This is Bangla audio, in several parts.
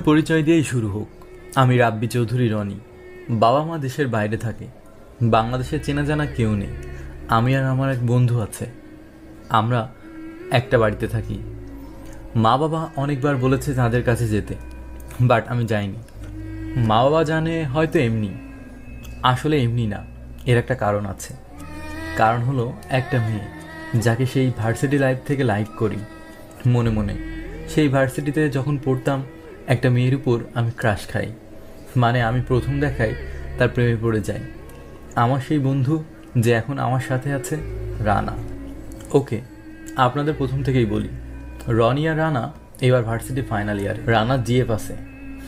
পরিচয় দিয়েই শুরু হোক। আমি রাব্বি চৌধুরী রনি। বাবা মা দেশের বাইরে থাকে, বাংলাদেশে চেনা জানা কেউ নেই। আমি আর আমার এক বন্ধু আছে, আমরা একটা বাড়িতে থাকি। মা বাবা অনেকবার বলেছে তাদের কাছে যেতে, বাট আমি যাইনি। মা বাবা জানে হয়তো এমনি, আসলে এমনি না, এর একটা কারণ আছে। কারণ হলো একটা মেয়ে যাকে সেই ভার্সিটি লাইফ থেকে লাইক করি মনে মনে। সেই ভার্সিটিতে যখন পড়তাম একটা মেয়ের উপর আমি ক্রাশ খাই, মানে আমি প্রথম দেখাই তার প্রেমে পড়ে যাই। আমার সেই বন্ধু যে এখন আমার সাথে আছে, রানা। ওকে, আপনাদের প্রথম থেকেই বলি, রনি আর রানা এবার ভার্সিটি ফাইনাল ইয়ারে। রানা জিএফ আছে,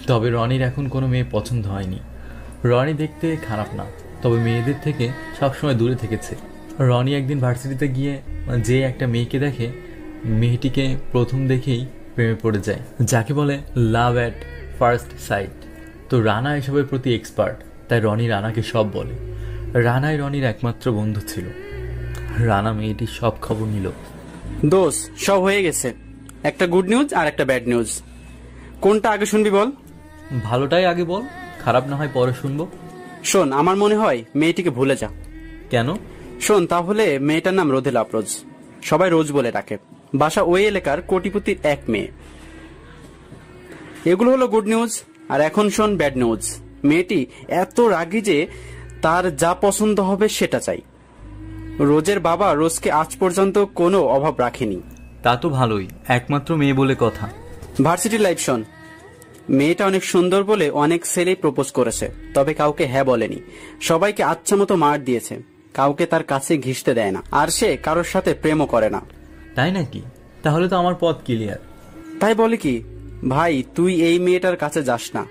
তবে রনির এখন কোনো মেয়ে পছন্দ হয়নি। রনি দেখতে খারাপ না, তবে মেয়েদের থেকে সবসময় দূরে থেকেছে। রনি একদিন ভার্সিটিতে গিয়ে যে একটা মেয়েকে দেখে, মেয়েটিকে প্রথম দেখেই প্রেমে পড়ে যায়, যাকে বলে লাভ অ্যাট ফার্স্ট সাইট। তো রানা এসবের প্রতি এক্সপার্ট, তাই রনি রানাকে সব বলে। রানাই রনির একমাত্র বন্ধু ছিল। রানা মেয়েটির সব খবর নিল। দোষ সব হয়ে গেছে, একটা গুড নিউজ আর একটা ব্যাড নিউজ। কোনটা আগে শুনবি বল? ভালোটাই আগে বল, খারাপ না হয় পরে শুনবো। শোন, আমার মনে হয় মেয়েটিকে ভুলে যা। কেন? শোন, তাহলে মেয়েটার নাম রোদেল আফরোজ, সবাই রোজ বলে ডাকে। বাসা ওই এলাকার কোটিপতির এক মেয়ে। এগুলো হলো গুড নিউজ। আর এখন শোন ব্যাড নিউজ। মেয়েটি এত রাগী যে তার যা পছন্দ হবে সেটা চাই। রোজের বাবা রোজকে আজ পর্যন্ত কোনো অভাব রাখেনি। তা তো ভালোই, একমাত্র মেয়ে বলে কথা। ভার্সিটি লাইফ শোন, মেয়েটা অনেক সুন্দর বলে অনেক ছেলেই প্রপোজ করেছে, তবে কাউকে হ্যাঁ বলেনি। সবাইকে আচ্ছা মতো মার দিয়েছে, কাউকে তার কাছে ঘিসতে দেয় না, আর সে কারোর সাথে প্রেমও করে না। তাই নাকি? তাহলে তো আমার পথ ক্লিয়ার। তাই বলে কি ভাই, তুই এই মেয়েটার কাছে যাস না,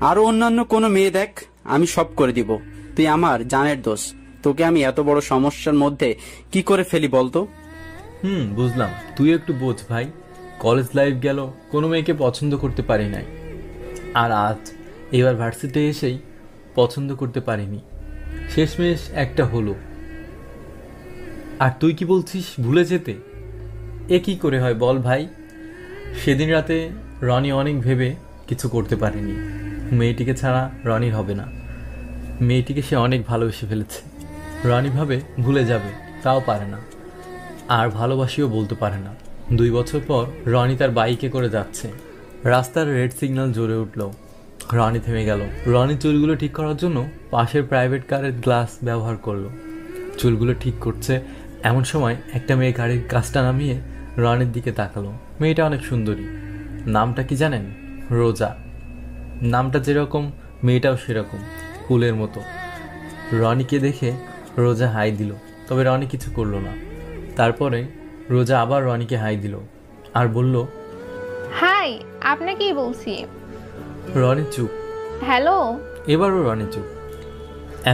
আরো অন্যান্য কোনো মেয়ে দেখ, আমি সব করে দিব। তুই আমার জানের দোষ, তোকে আমি এত বড় সমস্যার মধ্যে কি করে ফেলি বলতো? বুঝলাম, তুই একটু বোঝ ভাই। কলেজ লাইফ গেল, কোনো মেয়েকে পছন্দ করতে পারি নাই, আর আজ এবার ভার্সিটি এসেই পছন্দ করতে পারিনি। শেষমেশ একটা হলো। আর তুই কি বলছিস ভুলে যেতে? এ কি করে হয় বল ভাই? সেদিন রাতে রনি অনেক ভেবে কিছু করতে পারেনি। মেয়েটিকে ছাড়া রনির হবে না। মেয়েটিকে সে অনেক ভালোবেসে ফেলেছে। রনি ভাবে ভুলে যাবে, তাও পারে না, আর ভালোবাসিও বলতে পারে না। 2 বছর পর রনি তার বাইকে করে যাচ্ছে, রাস্তার রেড সিগন্যাল জ্বলে উঠল। রনি থেমে গেল। রনি চুলগুলো ঠিক করার জন্য পাশের প্রাইভেট কারের গ্লাস ব্যবহার করলো। চুলগুলো ঠিক করছে এমন সময় একটা মেয়ে গাড়ির কাজটা নামিয়ে রনির দিকে তাকালো। মেয়েটা অনেক সুন্দরী। নামটা কি জানেন? রোজা। নামটা যেরকম মেয়েটাও সেরকম, ফুলের মতো। রনিকে দেখে রোজা হাই দিল, তবে রনি কিছু করলো না। তারপরে রোজা আবার রনিকে হাই দিল আর বলল, হাই, আপনাকেই বলছি। রনি চুপ। হ্যালো। এবারও রনি চুপ।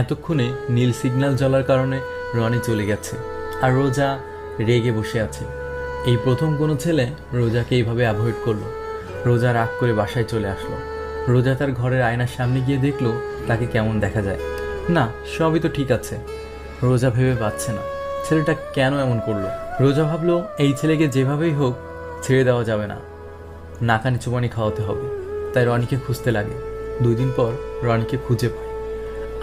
এতক্ষণে নীল সিগন্যাল জ্বলার কারণে রনি চলে গেছে, আর রোজা রেগে বসে আছে। এই প্রথম কোনো ছেলে রোজাকে এইভাবে অ্যাভয়েড করলো। রোজা রাগ করে বাসায় চলে আসলো। রোজা তার ঘরের আয়নার সামনে গিয়ে দেখলো তাকে কেমন দেখা যায়। না, সবই তো ঠিক আছে। রোজা ভেবে পাচ্ছে না ছেলেটা কেন এমন করলো। রোজা ভাবলো এই ছেলেকে যেভাবেই হোক ছেড়ে দেওয়া যাবে না, নাকানি চুবানি খাওয়াতে হবে। তাই রনিকে খুঁজতে লাগে। 2 দিন পর রনিকে খুঁজে পায়,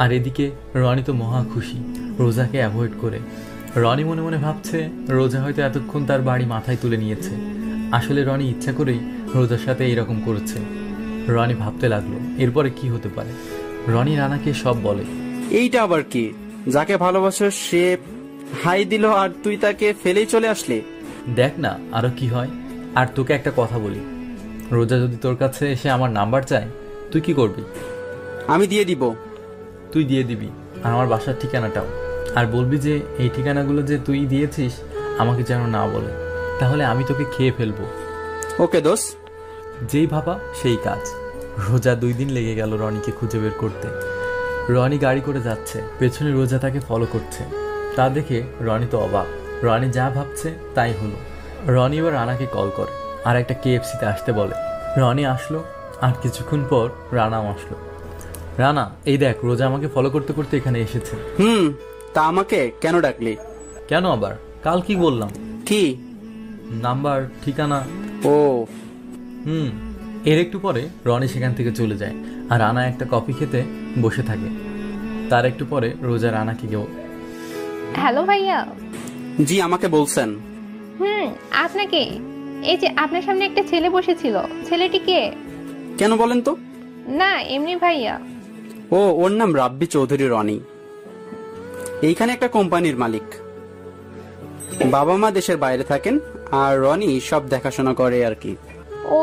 আর এদিকে রনি তো মহা খুশি রোজাকে অ্যাভয়েড করে। রনি মনে মনে ভাবছে রোজা হয়তো এতক্ষণ তার বাড়ি মাথায় তুলে নিয়েছে। আসলে রনি ইচ্ছা করেই রোজার সাথে এইরকম করেছে। রনি ভাবতে লাগলো এরপরে কি হতে পারে। রনি রানাকে সব বলে। এইটা আবার কি? যাকে ভালোবাসো সে হাই দিল আর তুই তাকে ফেলেই চলে আসলি? দেখ না আরো কি হয়। আর তোকে একটা কথা বলি, রোজা যদি তোর কাছে এসে আমার নাম্বার চায়, তুই কি করবি? আমি দিয়ে দিব। তুই দিয়ে দিবি, আর আমার বাসার ঠিকানাটাও। আর বলবি যে এই ঠিকানাগুলো যে তুই দিয়েছিস আমাকে যেন না বলে, তাহলে আমি তোকে খেয়ে ফেলবো। ওকে দোষ। যেই ভাবা সেই কাজ। রোজা 2 দিন লেগে গেল রনিকে খুঁজে বের করতে। রনি গাড়ি করে যাচ্ছে, পেছনে রোজা তাকে ফলো করছে। তা দেখে রনি তো অবাক। রনি যা ভাবছে তাই হলো। রনি এবার রানাকে কল করে আর একটা KFC-তে আসতে বলে। রনি আসলো, আর কিছুক্ষণ পর রানাও আসলো। রানা, এই দেখ রোজা আমাকে ফলো করতে করতে এখানে এসেছে। তা আমাকে কেন ডাকলি? কেন আবার? কাল কি বললাম? কি? নাম্বার, ঠিকানা। ও এর একটু পরে রনি সেখান থেকে চলে যায় আর রানা একটা কফি খেতে বসে থাকে। তার একটু পরে রোজা রানাকে কেউ হ্যালো ভাইয়া। জি, আমাকে বলছেন? আপনাকে। এই যে আপনার সামনে একটা ছেলে বসেছিল, ছেলেটি কে? কেন বলেন তো? না এমনি ভাইয়া। ও, ওর নাম রাব্বি চৌধুরী রনি। এইখানে একটা কোম্পানির মালিক। বাবা মা দেশের বাইরে থাকেন আর রনি সব দেখাশোনা করে আর কি। ও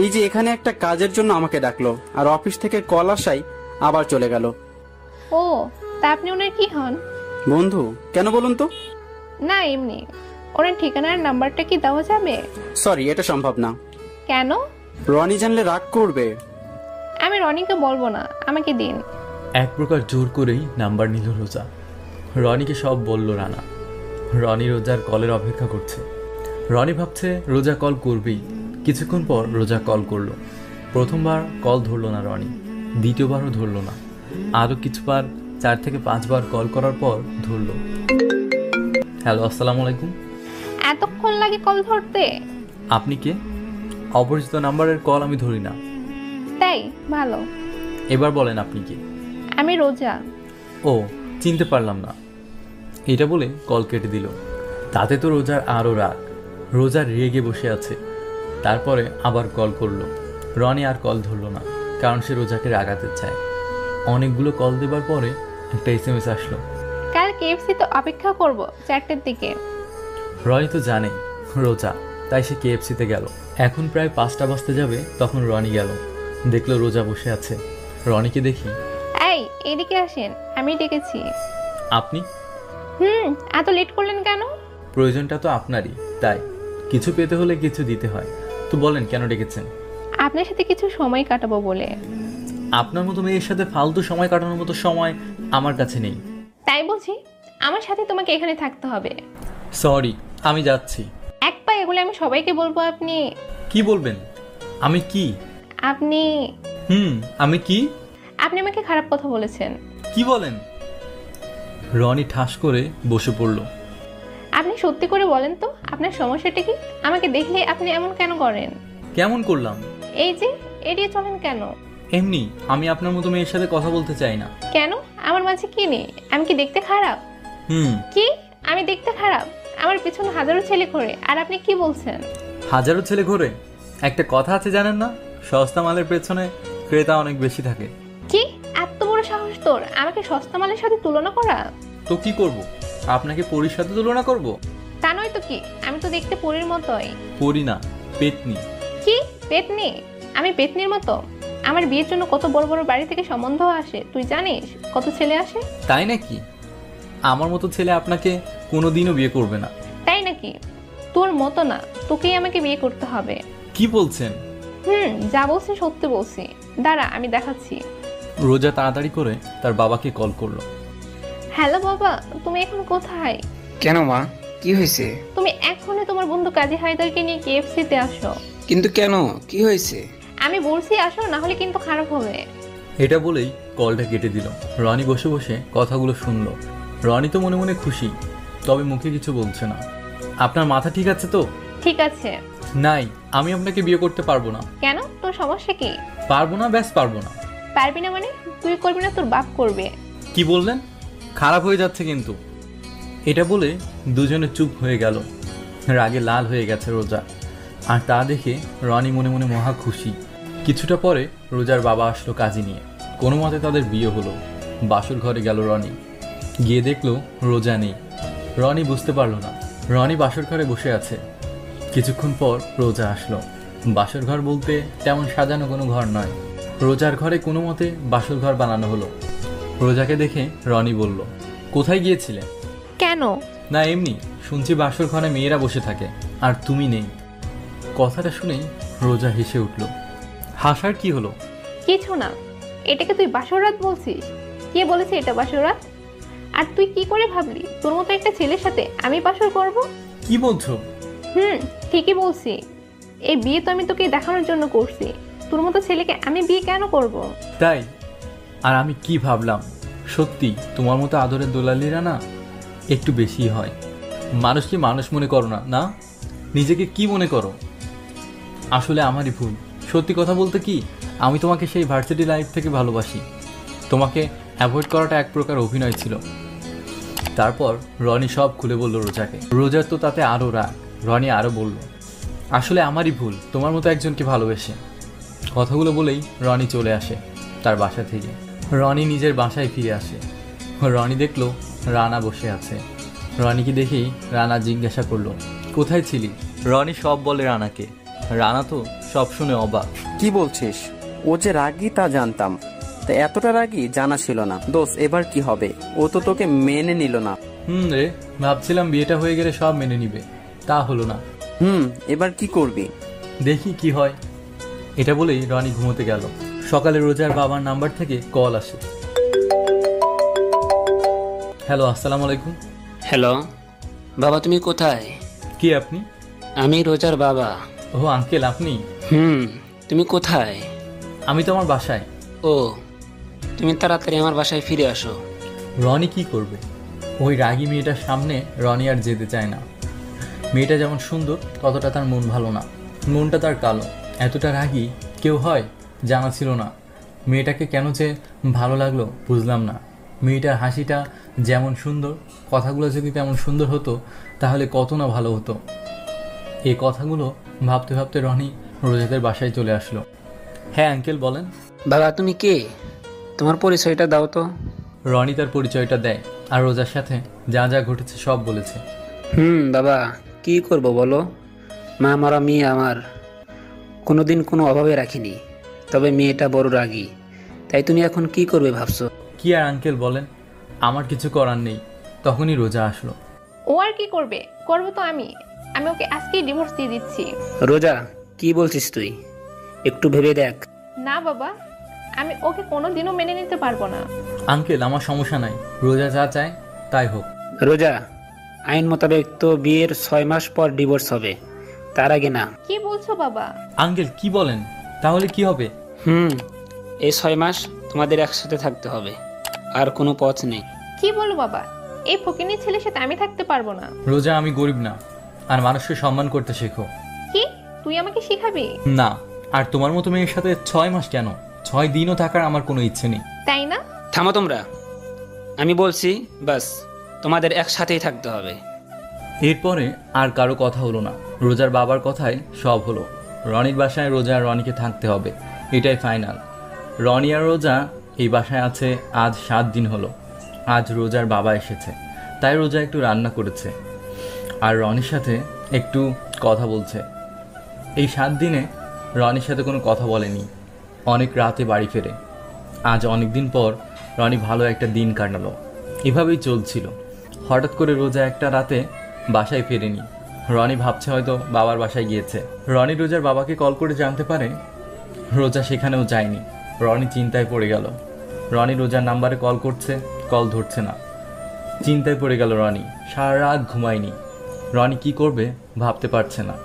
এই যে এখানে একটা কাজের জন্য আমাকে ডাকলো, আর অফিস থেকে কল আসাই আবার চলে গেল। ও, তা আপনি ওনার কি হন? বন্ধু। কেন বলুন তো? না এমনি। ওনার ঠিকানার নাম্বারটা কি দেওয়া যাবে? সরি, এটা সম্ভব না। কেন? রনি জানলে রাগ করবে। আমি রনিকে বলবো না, আমাকে দিন। এক প্রকার জোর করেই নাম্বার নিল রোজা। রনিকে সব বলল রানা। রনি রোজার কলের অপেক্ষা করছে। রনি ভাবছে রোজা কল করবেই। কিছুক্ষণ পর রোজা কল করলো। প্রথমবার কল ধরলো না রনি, দ্বিতীয়বারও ধরলো না। আরও কিছুবার 4 থেকে 5 বার কল করার পর ধরলো। হ্যালো, আসসালামু আলাইকুম। এতক্ষণ লাগে কল ধরতে? আপনি কে? অপরিচিত নাম্বারের কল আমি ধরি না। তাই? ভালো। এবার বলেন আপনি কে? আমি রোজা। ও, চিনতে পারলাম না। এটা বলে কল কেটে দিল। তাতে তো রোজার আরও রাগ। রোজা রেগে বসে আছে। তারপরে আবার কল করলো। রনি আর কল ধরলো না, কারণ সে রোজাকে রাগাতে চায়। অনেকগুলো কল দেবার পরে একটা SMS আসলো। কাল KFC তো অপেক্ষা করব 4টের দিকে। রনি তো জানে রোজা, তাই সে KFC-তে গেল। এখন প্রায় 5টা বাজতে যাবে, তখন রনি গেল। দেখলো রোজা বসে আছে। রনিকে দেখি। এই, এদিকে আসেন, আমি ডেকেছি। আপনি? এত লেট করলেন কেন? প্রয়োজনটা তো আপনারই, তাই কিছু পেতে হলে কিছু দিতে হয়। তো বলেন কেন ডেকেছেন? আপনার সাথে কিছু সময় কাটাবো বলে। আপনার মতো মেয়ের সাথে ফালতু সময় কাটানোর মতো সময় আমার কাছে নেই। তাই বলছি, আমার সাথে তোমাকে এখানে থাকতে হবে। সরি, আমি যাচ্ছি। এক পা এগুলো আমি সবাইকে বলবো। আপনি কি বলবেন? আমি কি? আপনি আমি কি? আপনি আমাকে খারাপ কথা বলেছেন। কি বলেন? রনি ঠাস করে বসে পড়ল। আপনি সত্যি করে বলেন তো, আপনার সমস্যাটা কি? আমাকে দেখলে আপনি এমন কেন করেন? কেমন করলাম? এই যে এড়িয়ে চলেন কেন? এমনি, আমি আপনার মতো মেয়ের সাথে কথা বলতে চাই না। কেন? আমার মাঝে কি নেই? আমি কি দেখতে খারাপ? কি? আমি দেখতে খারাপ? আমার পিছনে হাজারো ছেলে ঘোরে, আর আপনি কি বলছেন? হাজারো ছেলে ঘোরে? একটা কথা আছে জানেন না? সস্তা মালের পেছনে ক্রেতা অনেক বেশি থাকে। কি এত বড় সাহস তোর আমাকে সস্তা মালের সাথে তুলনা করা? তো কি করব? আপনাকে পরীর সাথে তুলনা করব? তা নয় তো কি, আমি তো দেখতে পরীর মতোই। পরী না, পেতনি। কি পেতনি? আমি পেতনির মতো? আমার বিয়ের জন্য কত বড় বড় বাড়ি থেকে সম্বন্ধ আসে, তুই জানিস? কত ছেলে আসে। তাই নাকি? আমার মতো ছেলে আপনাকে কোনোদিনও বিয়ে করবে না। তাই নাকি? তোর মতো না, তোকেই আমাকে বিয়ে করতে হবে। কি বলছেন? যা বলছি সত্যি বলছি। দাঁড়া, আমি দেখাচ্ছি। রোজা তাড়াতাড়ি করে তার বাবাকে কল করলো। হ্যালো বাবা, তুমি এখন কোথায়? কেন মা, কি হয়েছে? তুমি এখনই তোমার বন্ধু কাজী হায়দারকে নিয়ে KFC-তে আসো। কিন্তু কেন, কি হয়েছে? আমি বলছি আসো, না হলে কিন্তু খারাপ হবে। এটা বলেই কলটা কেটে দিল। রনি বসে বসে কথাগুলো শুনলো। রনি তো মনে মনে খুশি, তবে মুখে কিছু বলছে না। আপনার মাথা ঠিক আছে তো? ঠিক আছে। নাই, আমি আপনাকে বিয়ে করতে পারবো না। কেন? তোর সমস্যা কি? পারবো না, ব্যাস পারবো না। পারবি না মানে? তুই করবি না, তোর বাপ করবে। কি বললেন? খারাপ হয়ে যাচ্ছে কিন্তু। এটা বলে দুজনে চুপ হয়ে গেল। রাগে লাল হয়ে গেছে রোজা, আর তা দেখে রনি মনে মনে মহা খুশি। কিছুটা পরে রোজার বাবা আসলো কাজী নিয়ে। কোনো মতে তাদের বিয়ে হলো। বাসর ঘরে গেল রনি। গিয়ে দেখলো রোজা নেই। রনি বুঝতে পারলো না। রনি বাসর ঘরে বসে আছে। কিছুক্ষণ পর রোজা আসলো। বাসর ঘর বলতে তেমন সাজানো কোনো ঘর নয়। রোজার ঘরে কোনো মতে বাসর ঘর বানানো হলো। রোজাকে দেখে রনি বলল, কোথায় গিয়েছিলে? কেন? না এমনি, শুনছি বাসর ঘরে মেয়েরা বসে থাকে আর তুমি নেই। কথাটা শুনেই রোজা হেসে উঠল। হাসার কি হলো? কিছু না। এটাকে তুই বাসরাত বলছিস? কে বলেছে এটা বাসরাত? আর তুই কি করে ভাবলি তোর মতো একটা ছেলের সাথে আমি বাসর করব? কি বলছো? ঠিকই বলছি। এই বিয়ে তো আমি তোকে দেখানোর জন্য করছি। তোর মতো ছেলেকে আমি বিয়ে কেন করব? তাই? আর আমি কি ভাবলাম, সত্যি তোমার মতো আদরের দোলালিরা না একটু বেশি হয়। মানুষকে মানুষ মনে করো না, না নিজেকে কি মনে করো? আসলে আমারই ভুল। সত্যি কথা বলতে কি, আমি তোমাকে সেই ভার্সিটি লাইফ থেকে ভালোবাসি। তোমাকে অ্যাভয়েড করাটা এক প্রকার অভিনয় ছিল। তারপর রনি সব খুলে বলল রোজাকে। রোজার তো তাতে আরও রাগ। রনি আরও বলল, আসলে আমারই ভুল তোমার মতো একজনকে ভালোবেসে। কথাগুলো বলেই রনি চলে আসে তার বাসা থেকে। রনি নিজের বাসায় ফিরে আসে। রনি দেখলো রানা বসে আছে। রনিকে দেখেই রানা জিজ্ঞাসা করলো, কোথায় ছিলি? রনি সব বলে রানাকে। রানা তো সব শুনে অবাক। কি বলছিস? ও যে রাগী তা জানতাম, তা এতটা রাগী জানা ছিল না। দোষ, এবার কি হবে? ও তো তোকে মেনে নিল না। রে, ভাবছিলাম বিয়েটা হয়ে গেলে সব মেনে নিবে, তা হলো না। এবার কি করবি? দেখি কি হয়। এটা বলেই রনি ঘুমোতে গেল। সকালে রোজার বাবার নাম্বার থেকে কল আসে। হ্যালো, আসসালামু আলাইকুম। হ্যালো বাবা, তুমি কোথায়? কে আপনি? আমি রোজার বাবা। ও আঙ্কেল, আপনি? তুমি কোথায়? আমি তো আমার বাসায়। ও, তুমি তাড়াতাড়ি আমার বাসায় ফিরে আসো। রনি কি করবে? ওই রাগী মেয়েটার সামনে রনি আর যেতে চায় না। মেয়েটা যেমন সুন্দর, ততটা তার মন ভালো না। মনটা তার কালো। এতটা রাগী কেউ হয় জানা ছিল না। মেয়েটাকে কেন যে ভালো লাগলো বুঝলাম না। মেয়েটার হাসিটা যেমন সুন্দর, কথাগুলো যদি তেমন সুন্দর হতো তাহলে কত না ভালো হতো। এই কথাগুলো ভাবতে ভাবতে রনি রোজাদের বাসায় চলে আসলো। হ্যাঁ আঙ্কেল, বলেন। বাবা, তুমি কে? তোমার পরিচয়টা দাও তো। রনি তার পরিচয়টা দেয় আর রোজার সাথে যা যা ঘটেছে সব বলেছে। বাবা, কি করব বলো? মা মরা মেয়ে আমার, কোনোদিন কোনো অভাবে রাখিনি। তবে মেয়েটা বড় রাগী। তাই তুমি এখন কি করবে ভাবছো? কি আর আঙ্কেল বলেন, আমার কিছু করার নেই। তখনই রোজা আসলো। ও আর কি করবে? করবো তো আমি ওকে আজকেই ডিভোর্স দিয়ে দিচ্ছি। রোজা, কি বলছিস তুই? একটু ভেবে দেখ। না বাবা, আমি ওকে কোনোদিনও মেনে নিতে পারবো না। আঙ্কেল, আমার সমস্যা নাই, রোজা যা চায় তাই হোক। রোজা, আইন মোতাবেক তো বিয়ের 6 মাস পর ডিভোর্স হবে, তার আগে না। কি বলছো বাবা? আঙ্কেল কি বলেন? তাহলে কি হবে? এই 6 মাস তোমাদের একসাথে থাকতে হবে, আর কোনো পথ নেই। কি বলো বাবা? এই ফকিনীর ছেলের সাথে আমি থাকতে পারবো না। রোজা, আমি গরিব না, আর মানুষকে সম্মান করতে শেখো। কি তুই আমাকে শিখাবি? না, আর তোমার মতো মেয়ের সাথে 6 মাস কেন, 6 দিনও থাকার আমার কোনো ইচ্ছে নেই। তাই না? থামো তোমরা, আমি বলছি, বাস তোমাদের একসাথেই থাকতে হবে। এরপরে আর কারো কথা হলো না। রোজার বাবার কথায় সব হলো। রনির বাসায় রোজা আর রনিকে থাকতে হবে, এটাই ফাইনাল। রনি আর রোজা এই বাসায় আছে আজ 7 দিন হলো। আজ রোজার বাবা এসেছে, তাই রোজা একটু রান্না করেছে আর রনির সাথে একটু কথা বলছে। এই 7 দিনে রনির সাথে কোনো কথা বলেনি। অনেক রাতে বাড়ি ফেরে। আজ অনেক দিন পর রনি ভালো একটা দিন কাটালো। এভাবেই চলছিল। হঠাৎ করে রোজা একটা রাতে বাসায় ফেরেনি। রনি ভাবছে হয়তো বাবার বাসায় গিয়েছে। রনি রোজার বাবাকে কল করে জানতে পারে রোজা সেখানেও যায়নি। রনি চিন্তায় পড়ে গেল। রনি রোজার নাম্বারে কল করছে, কল ধরছে না। চিন্তায় পড়ে গেল রনি। সারা রাত ঘুমায়নি। রনি কি করবে ভাবতে পারছে না।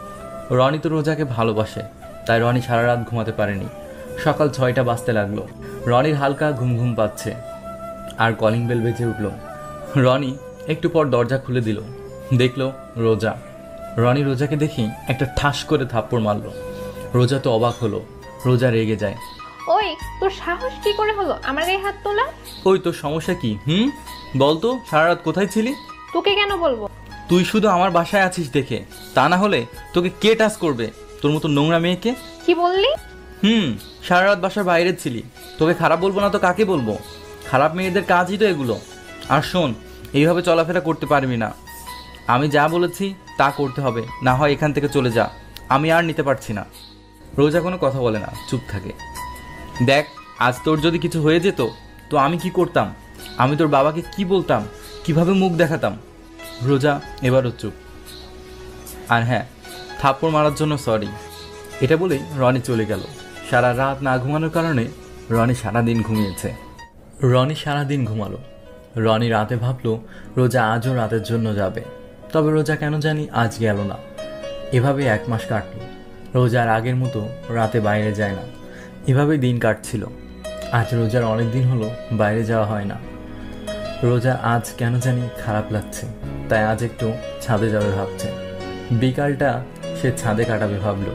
রনি তো রোজাকে ভালোবাসে, তাই রনি সারা রাত ঘুমাতে পারেনি। সকাল 6টা বাজতে লাগলো। রনির হালকা ঘুম ঘুম পাচ্ছে আর কলিং বেল বেজে উঠল। রনি একটু পর দরজা খুলে দিল। দেখলো রোজা। রনি রোজাকে দেখি একটা ঠাস করে থাপ্পড় মারল। রোজা তো অবাক হলো। রোজা রেগে যায়। ওই, তোর সাহস কি করে হলো আমার গায়ে হাত তোলা? ওই, তোর সমস্যা কি? বলতো, সারা রাত কোথায় ছিলি? তোকে কেন বলবো? তুই শুধু আমার বাসায় আছিস দেখে, তা না হলে তোকে কে টাচ করবে? তোর মতো নোংরা মেয়েকে। কি বললি? সারা রাত বাসার বাইরে ছিলি। তোকে খারাপ বলবো না তো কাকে বলবো? খারাপ মেয়েদের কাজই তো এগুলো। আর শোন, এইভাবে চলাফেরা করতে পারবি না। আমি যা বলেছি তা করতে হবে, না হয় এখান থেকে চলে যা। আমি আর নিতে পারছি না। রোজা কোনো কথা বলে না, চুপ থাকে। দেখ, আজ তোর যদি কিছু হয়ে যেত তো আমি কি করতাম? আমি তোর বাবাকে কি বলতাম? কিভাবে মুখ দেখাতাম? রোজা এবারও চুপ। আর হ্যাঁ, থাপ্পড় মারার জন্য সরি। এটা বলেই রনি চলে গেল। সারা রাত না ঘুমানোর কারণে রনি সারাদিন ঘুমিয়েছে। রনি সারাদিন ঘুমালো। রনি রাতে ভাবলো রোজা আজও রাতের জন্য যাবে, তবে রোজা কেন জানি আজ গেল না। এভাবে 1 মাস কাটলো। রোজা আর আগের মতো রাতে বাইরে যায় না। এভাবেই দিন কাটছিল। আজ রোজার অনেক দিন হলো বাইরে যাওয়া হয় না। রোজা আজ কেন জানি খারাপ লাগছে, তাই আজ একটু ছাদে যাবে ভাবছে। বিকালটা সে ছাদে কাটাবে ভাবলো।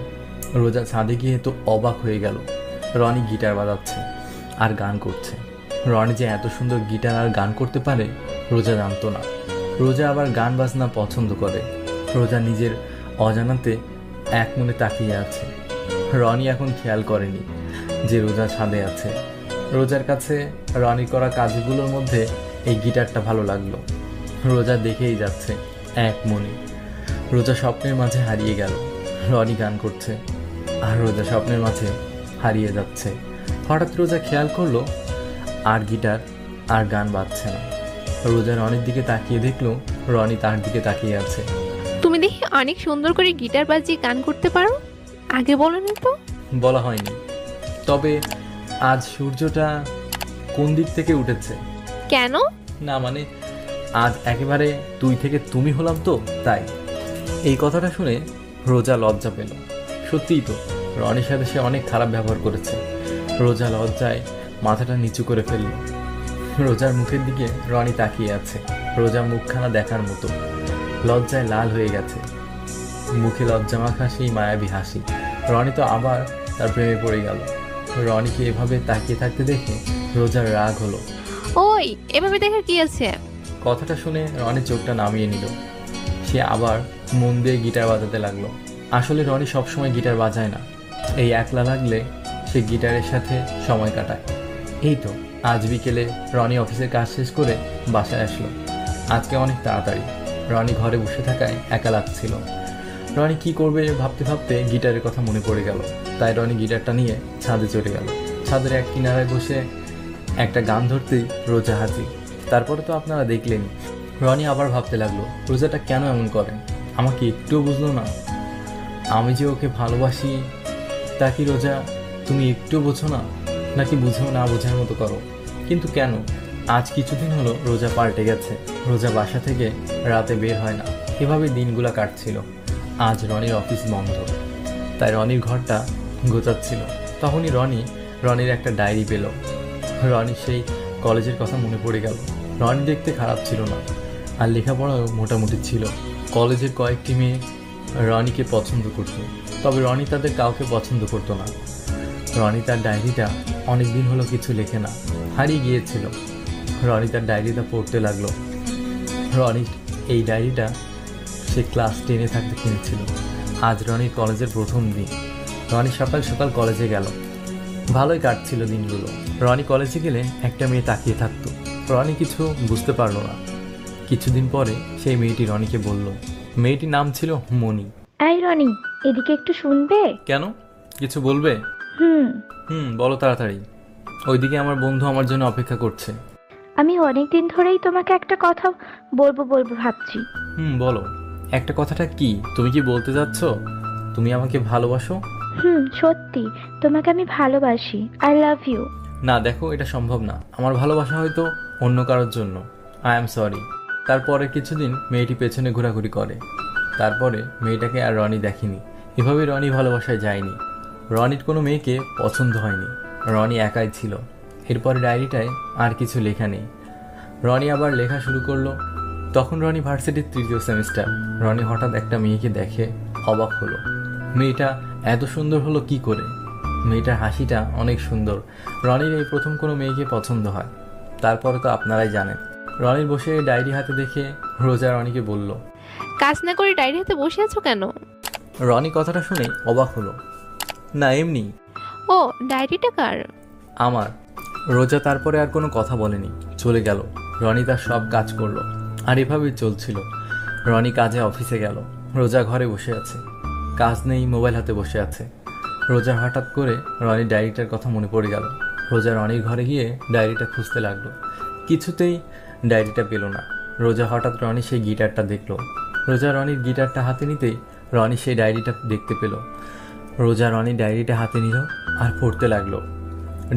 রোজা ছাদে গিয়ে তো অবাক হয়ে গেল, রনি গিটার বাজাচ্ছে আর গান করছে। রনি যে এত সুন্দর গিটার আর গান করতে পারে রোজা জানতো না। রোজা আবার গান বাজনা পছন্দ করে। রোজা নিজের অজানাতে এক মনে তাকিয়ে আছে। রনি এখন খেয়াল করেনি যে রোজা ছাদে আছে। রোজার কাছে রনি করা কাজগুলোর মধ্যে এই গিটারটা ভালো লাগলো। রোজা দেখেই যাচ্ছে এক মনে। রোজা স্বপ্নের মাঝে হারিয়ে গেল। রনি গান করছে আর রোজা স্বপ্নের মাঝে হারিয়ে যাচ্ছে। হঠাৎ রোজা খেয়াল করলো আর গিটার আর গান বাজছে না। রোজা রনির দিকে তাকিয়ে দেখলো রনি তার দিকে তাকিয়ে আছে। তুমি দেখি অনেক সুন্দর করে গিটার বাজিয়ে গান করতে পারো, আগে বলোনি তো। বলা হয়নি, তবে আজ সূর্যটা কোন দিক থেকে উঠেছে। কেন? না মানে আজ একেবারে তুই থেকে তুমি হলাম তো, তাই। এই কথাটা শুনে রোজা লজ্জা পেল। সত্যিই তো, রনির সাথে সে অনেক খারাপ ব্যবহার করেছে। রোজা লজ্জায় মাথাটা নিচু করে ফেলল। রোজার মুখের দিকে রনি তাকিয়ে আছে। রোজা মুখখানা দেখার মতো, লজ্জায় লাল হয়ে গেছে। মুখে লজ্জা মাখা সেই মায়াবী হাসি। রনি তো আবার তার প্রেমে পড়ে গেল। রনিকে এভাবে তাকিয়ে থাকতে দেখে রোজার রাগ হলো। ওই, এভাবে দেখার কি আছে? কথাটা শুনে রনি চোখটা নামিয়ে নিল। সে আবার মন দিয়ে গিটার বাজাতে লাগলো। আসলে রনি সবসময় গিটার বাজায় না, এই একলা লাগলে সে গিটারের সাথে সময় কাটায়। এই তো আজ বিকেলে রনি অফিসের কাজ শেষ করে বাসায় আসলো। আজকে অনেক তাড়াতাড়ি। রনি ঘরে বসে থাকায় একা লাগছিল। রনি কি করবে ভাবতে ভাবতে গিটারের কথা মনে পড়ে গেল। তাই রনি গিটারটা নিয়ে ছাদে চলে গেল। ছাদের এক কিনারায় বসে একটা গান ধরতেই রোজা হাজির। তারপরে তো আপনারা দেখলেনই। রনি আবার ভাবতে লাগলো, রোজাটা কেন এমন করে, আমাকে একটুও বুঝলো না। আমি যে ওকে ভালোবাসি তা কি রোজা তুমি একটু বোঝো না, নাকি বুঝেও না বোঝার মতো করো? কিন্তু কেন? আজ কিছুদিন হলো রোজা পাল্টে গেছে। রোজা বাসা থেকে রাতে বের হয় না। এভাবে দিনগুলা কাটছিল। আজ রনির অফিস বন্ধ, তাই রনির ঘরটা গোছাচ্ছিল। তখনই রনির একটা ডায়েরি পেল। রনির সেই কলেজের কথা মনে পড়ে গেল। রনি দেখতে খারাপ ছিল না, আর লেখাপড়াও মোটামুটি ছিল। কলেজের কয়েকটি মেয়ে রনিকে পছন্দ করত, তবে রনি তাদের কাউকে পছন্দ করতো না। রনি তার ডায়েরিটা অনেক দিন হলো কিছু লেখে না, হারিয়ে গিয়েছিল। রনি তার ডায়েরিটা পড়তে লাগলো। রনির এই ডায়েরিটা সে ক্লাস 10-এ থাকতে কিনেছিল। আজ রনির কলেজের প্রথম দিন। রনি সকাল সকাল কলেজে গেল। ভালোই কাটছিল দিনগুলো। রনি কলেজে গেলে একটা মেয়ে তাকিয়ে থাকতো। রনি কিছু বুঝতে পারলো না। কিছুদিন পরে সেই মেয়েটি রনিকে বলল। মেয়েটির নাম ছিল মনি। এই রনি, এদিকে একটু শুনবে? কেন, কিছু বলবে? বলো তাড়াতাড়ি। ওইদিকে আমার বন্ধু আমার জন্য অপেক্ষা করছে। আমি অনেকদিন ধরেই তোমাকে একটা কথা বলবো ভাবছি। বলো। একটা কথাটা কি? তুমি কি বলতে যাচ্ছ তুমি আমাকে ভালোবাসো? সত্যি, তোমাকে আমি ভালোবাসি। I love you. না দেখো, এটা সম্ভব না। আমার ভালোবাসা হয়তো অন্য কারোর জন্য। I am sorry. তারপরে কিছুদিন মেয়েটি পেছনে ঘোরাঘুরি করে। তারপরে মেয়েটাকে আর রনি দেখেনি। এভাবে রনি ভালোবাসায় যায়নি। রনির কোনো মেয়েকে পছন্দ হয়নি। রনি একাই ছিল। এরপরে ডায়েরিটায় আর কিছু লেখা নেই। রনি আবার লেখা শুরু করলো। তখন রনি ভার্সিটির 3য় সেমিস্টার। রনি হঠাৎ একটা মেয়েকে দেখে অবাক হলো। মেয়েটা এত সুন্দর হলো কি করে? মেয়েটার হাসিটা অনেক সুন্দর। রনির এই প্রথম কোনো মেয়েকে পছন্দ হয়। তারপরে তো আপনারাই জানেন। রনির বসে ডায়েরি হাতে দেখে রোজা রনিকে বলল, কাজ না করে ডায়েরি হাতে বসে আছো কেন? রনি কথাটা শুনে অবাক হলো। না এমনি। ও, ডায়েরিটা কার? আমার। রোজা তারপরে আর কোনো কথা বলেনি, চলে গেল। রনি তার সব কাজ করলো। আর এভাবেই চলছিল। রনি কাজে অফিসে গেল। রোজা ঘরে বসে আছে, কাজ নেই, মোবাইল হাতে বসে আছে। রোজা হঠাৎ করে রনির ডায়েরিটার কথা মনে পড়ে গেল। রোজা রনির ঘরে গিয়ে ডায়েরিটা খুঁজতে লাগলো। কিছুতেই ডায়েরিটা পেল না। রোজা হঠাৎ রনি সেই গিটারটা দেখলো। রোজা রনির গিটারটা হাতে নিতেই রনি সেই ডায়েরিটা দেখতে পেল। রোজা রনির ডায়েরিটা হাতে নিল আর পড়তে লাগলো।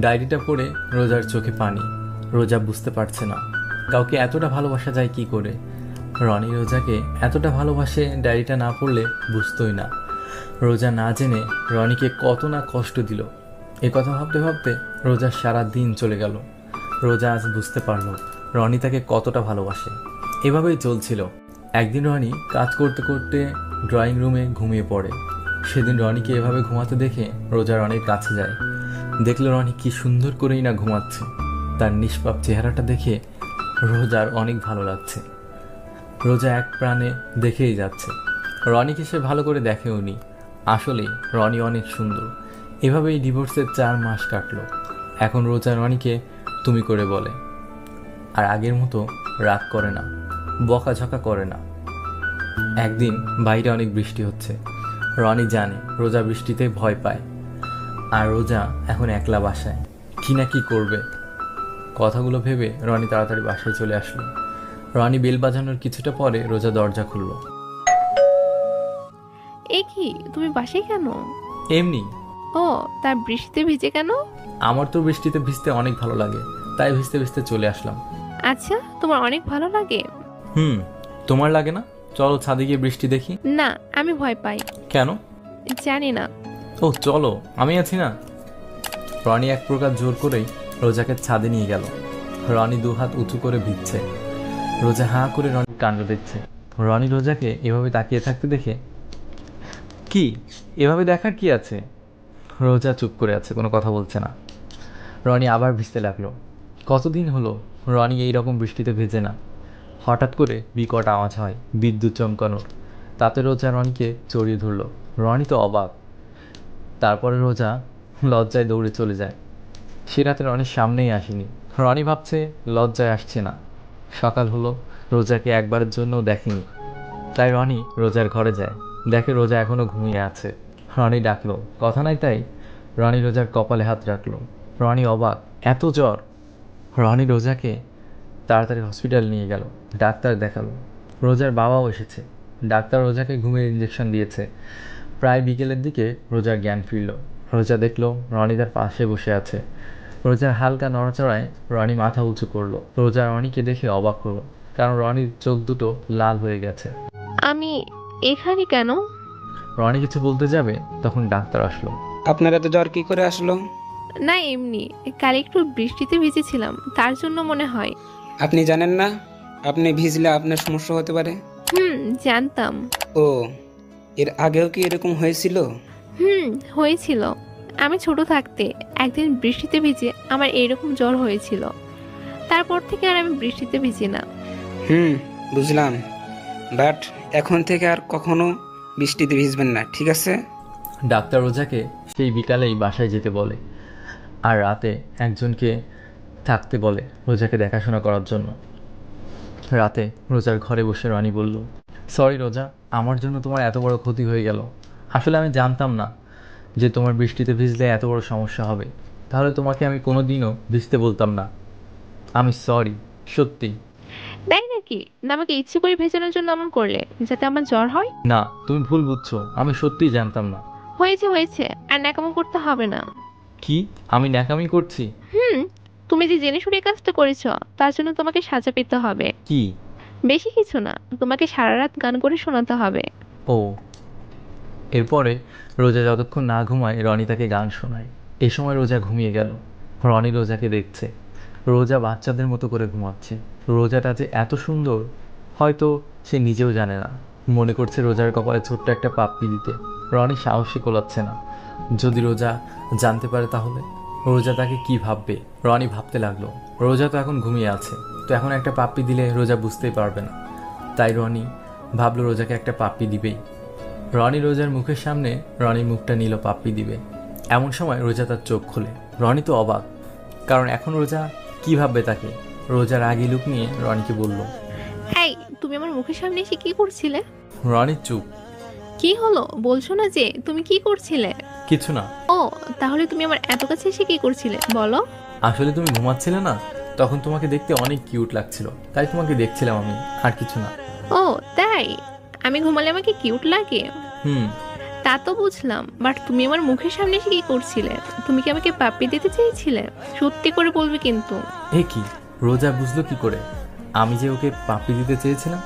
ডায়েরিটা পড়ে রোজার চোখে পানি। রোজা বুঝতে পারছে না কাউকে এতটা ভালোবাসা যায় কি করে। রনি রোজাকে এতটা ভালোবাসে, ডায়েরিটা না পড়লে বুঝতোই না। রোজা না জেনে রনিকে কত না কষ্ট দিল। এ কথা ভাবতে ভাবতে রোজার সারা দিন চলে গেল। রোজা আজ বুঝতে পারলো রনি তাকে কতটা ভালোবাসে। এভাবেই চলছিল। একদিন রনি কাজ করতে করতে ড্রয়িং রুমে ঘুমিয়ে পড়ে। সেদিন রনিকে এভাবে ঘুমাতে দেখে রোজা রনির কাছে যায়। দেখলো রনি কি সুন্দর করেই না ঘুমাচ্ছে। তার নিষ্পাপ চেহারাটা দেখে রোজার অনেক ভালো লাগছে। রোজা এক প্রাণে দেখেই যাচ্ছে। রনিকে সে ভালো করে দেখেও নি। আসলে রনি অনেক সুন্দর। এভাবেই ডিভোর্সের 4 মাস কাটলো। এখন রোজা রনিকে তুমি করে বলে, আর আগের মতো রাগ করে না, বকাঝকা করে না। একদিন বাইরে অনেক বৃষ্টি হচ্ছে। রনি জানে রোজা বৃষ্টিতে ভয় পায়, আর রোজা এখন একলা বাসায় কি না কি করবে। কথাগুলো ভেবে রনি তাড়াতাড়ি বাসায় চলে আসলো। রনি বেল বাজানোর কিছুটা পরে রোজা দরজা খুলল। এ কি, তুমি বাসায় কেন? এমনি। ও, তার বৃষ্টিতে ভিজে কেন? আমার তো বৃষ্টিতে ভিজতে অনেক ভালো লাগে, তাই ভিজতে ভিজতে চলে আসলাম। আচ্ছা, তোমার অনেক ভালো লাগে? তোমার লাগে না? চলো ছাদে গিয়ে বৃষ্টি দেখি। না, আমি ভয় পাই। কেন? জানি না। ও চলো, আমি আছি না। রনি এক প্রকার জোর করেই রোজাকে ছাদে নিয়ে গেল। রনি 2 হাত উঁচু করে ভিজছে। রোজা হাঁ করে রনির কাণ্ড দেখছে। রনি রোজাকে এভাবে তাকিয়ে থাকতে দেখে, কি এভাবে দেখার কি আছে? রোজা চুপ করে আছে, কোনো কথা বলছে না। রনি আবার ভিজতে লাগলো। কতদিন হলো রনি এইরকম বৃষ্টিতে ভেজে না। হঠাৎ করে বিকট আওয়াজ হয় বিদ্যুৎ চমকানোর। তাতে রোজা রনিকে জড়িয়ে ধরলো। রনি তো অবাক। তারপরে রোজা লজ্জায় দৌড়ে চলে যায়। সে রাতে রনির সামনেই আসেনি। রনি ভাবছে লজ্জায় আসছে না। সকাল হলো, রোজাকে একবারের জন্যও দেখেনি। তাই রনি রোজার ঘরে যায়, দেখে রোজা এখনও ঘুমিয়ে আছে। রনি ডাকলো, কথা নাই তাই রনি রোজার কপালে হাত রাখলো। রনি অবাক, এত জ্বর। রনি রোজাকে তাড়াতাড়ি হসপিটাল নিয়ে গেল, ডাক্তার দেখালো। রোজার বাবাও এসেছে। ডাক্তার রোজাকে ঘুমের ইঞ্জেকশন দিয়েছে। প্রায় বিকেলের দিকে রোজার জ্ঞান ফিরল। রোজা দেখলো রনি তার পাশে বসে আছে। রোজার হালকা নড়াচড়ায় রনি মাথা উঁচু করলো। রোজা রনিকে দেখে অবাক হলো, কারণ রনির চোখ দুটো লাল হয়ে গেছে। আমি এখানে কেন? রনি কিছু বলতে যাবে, তখন ডাক্তার আসলো। আপনার এত জ্বর কি করে আসলো? না, এমনি কাল একটু বৃষ্টিতে ভিজেছিলাম, তার জন্য মনে হয়। আপনি জানেন না আপনি ভিজলে আপনার সমস্যা হতে পারে? জানতাম। ও, এর আগেও কি এরকম হয়েছিল? হয়েছিল। আমি ছোট থাকতে একদিন বৃষ্টিতে ভিজে আমার এইরকম জ্বর হয়েছিল। তারপর থেকে আর আমি বৃষ্টিতে ভিজি না। বুঝলাম, বাট এখন থেকে আর কখনো বৃষ্টিতে ভিজবেন না, ঠিক আছে? ডাক্তার রোজাকে সেই বিকালেই বাসায় যেতে বলে, আর রাতে একজনকে থাকতে বলে রোজাকে দেখাশোনা করার জন্য। রাতে রোজার ঘরে বসে রনি বলল, সরি রোজা, আমার জন্য তোমার এত বড় ক্ষতি হয়ে গেল। আসলে আমি জানতাম না যে তোমার বৃষ্টিতে ভিজলে এত বড় সমস্যা হবে। তাহলে তোমাকে আমি কোনো দিনও ভিজতে বলতাম না। আমি সরি, সত্যি। তাই নাকি? না, আমাকে ইচ্ছে করে ভেজানোর জন্য এমন করলে যাতে আমার জ্বর হয়? না, তুমি ভুল বুঝছো, আমি সত্যিই জানতাম না। হয়েছে হয়েছে, আর ন্যাকামো করতে হবে না। কি, আমি ন্যাকামি করছি? তুমি যে জেনে শুনে কাজটা করেছ, তার জন্য তোমাকে সাজা পেতে হবে। কি? বেশি কিছু না, তোমাকে সারা রাত গান করে শোনাতে হবে। ও। এরপরে রোজা যতক্ষণ না ঘুমায় রনি তাকে গান শোনায়। এই সময় রোজা ঘুমিয়ে গেল। রনি রোজাকে দেখছে। রোজা বাচ্চাদের মতো করে ঘুমাচ্ছে। রোজাটা যে এত সুন্দর হয়তো সে নিজেও জানে না। মনে করছে রোজার কপালে ছোট্ট একটা পাপ্পি দিতে। রনি সাহসী কোলাচ্ছে না। যদি রোজা জানতে পারে তাহলে রোজা তাকে কি ভাববে। রনি ভাবতে লাগলো, রোজা তো এখন ঘুমিয়ে আছে, তো এখন একটা পাপ্পি দিলে রোজা বুঝতেই পারবে না। তাই রনি ভাবলো রোজাকে একটা পাপ্পি দিবেই। রনি রোজার মুখের সামনে রনির মুখটা নিল পাপ্পি দিবে। এমন সময় রোজা তার চোখ খোলে। রনি তো অবাক, কারণ এখন রোজা কি ভাববে তাকে। রোজার আগি লুক নিয়ে রনিকে বলল, এই, তুমি আমার মুখের সামনে এসে কি করছিলে? রনি চুপ। কি হলো, বলছো না যে তুমি কি করছিলে? কিছু না। ও, তাহলে তুমি আমার এত কাছে এসে কি করছিলে বলো? আসলে তুমি ঘুমাচ্ছিলে না, তখন তোমাকে দেখতে অনেক কিউট লাগছিল, তাই তোমাকে দেখছিলাম আমি, আর কিছু না। ও তাই? আমি ঘুমালে আমাকে কিউট লাগে? তা তো বুঝলাম, বাট তুমি আমার মুখের সামনে এসে কি করছিলে? তুমি কি আমাকে পাপ্পি দিতে চেয়েছিলে? সত্যি করে বলবে কিন্তু। এ কি, রোজা বুঝলো কি করে আমি যে ওকে পাপ্পি দিতে চেয়েছিলাম?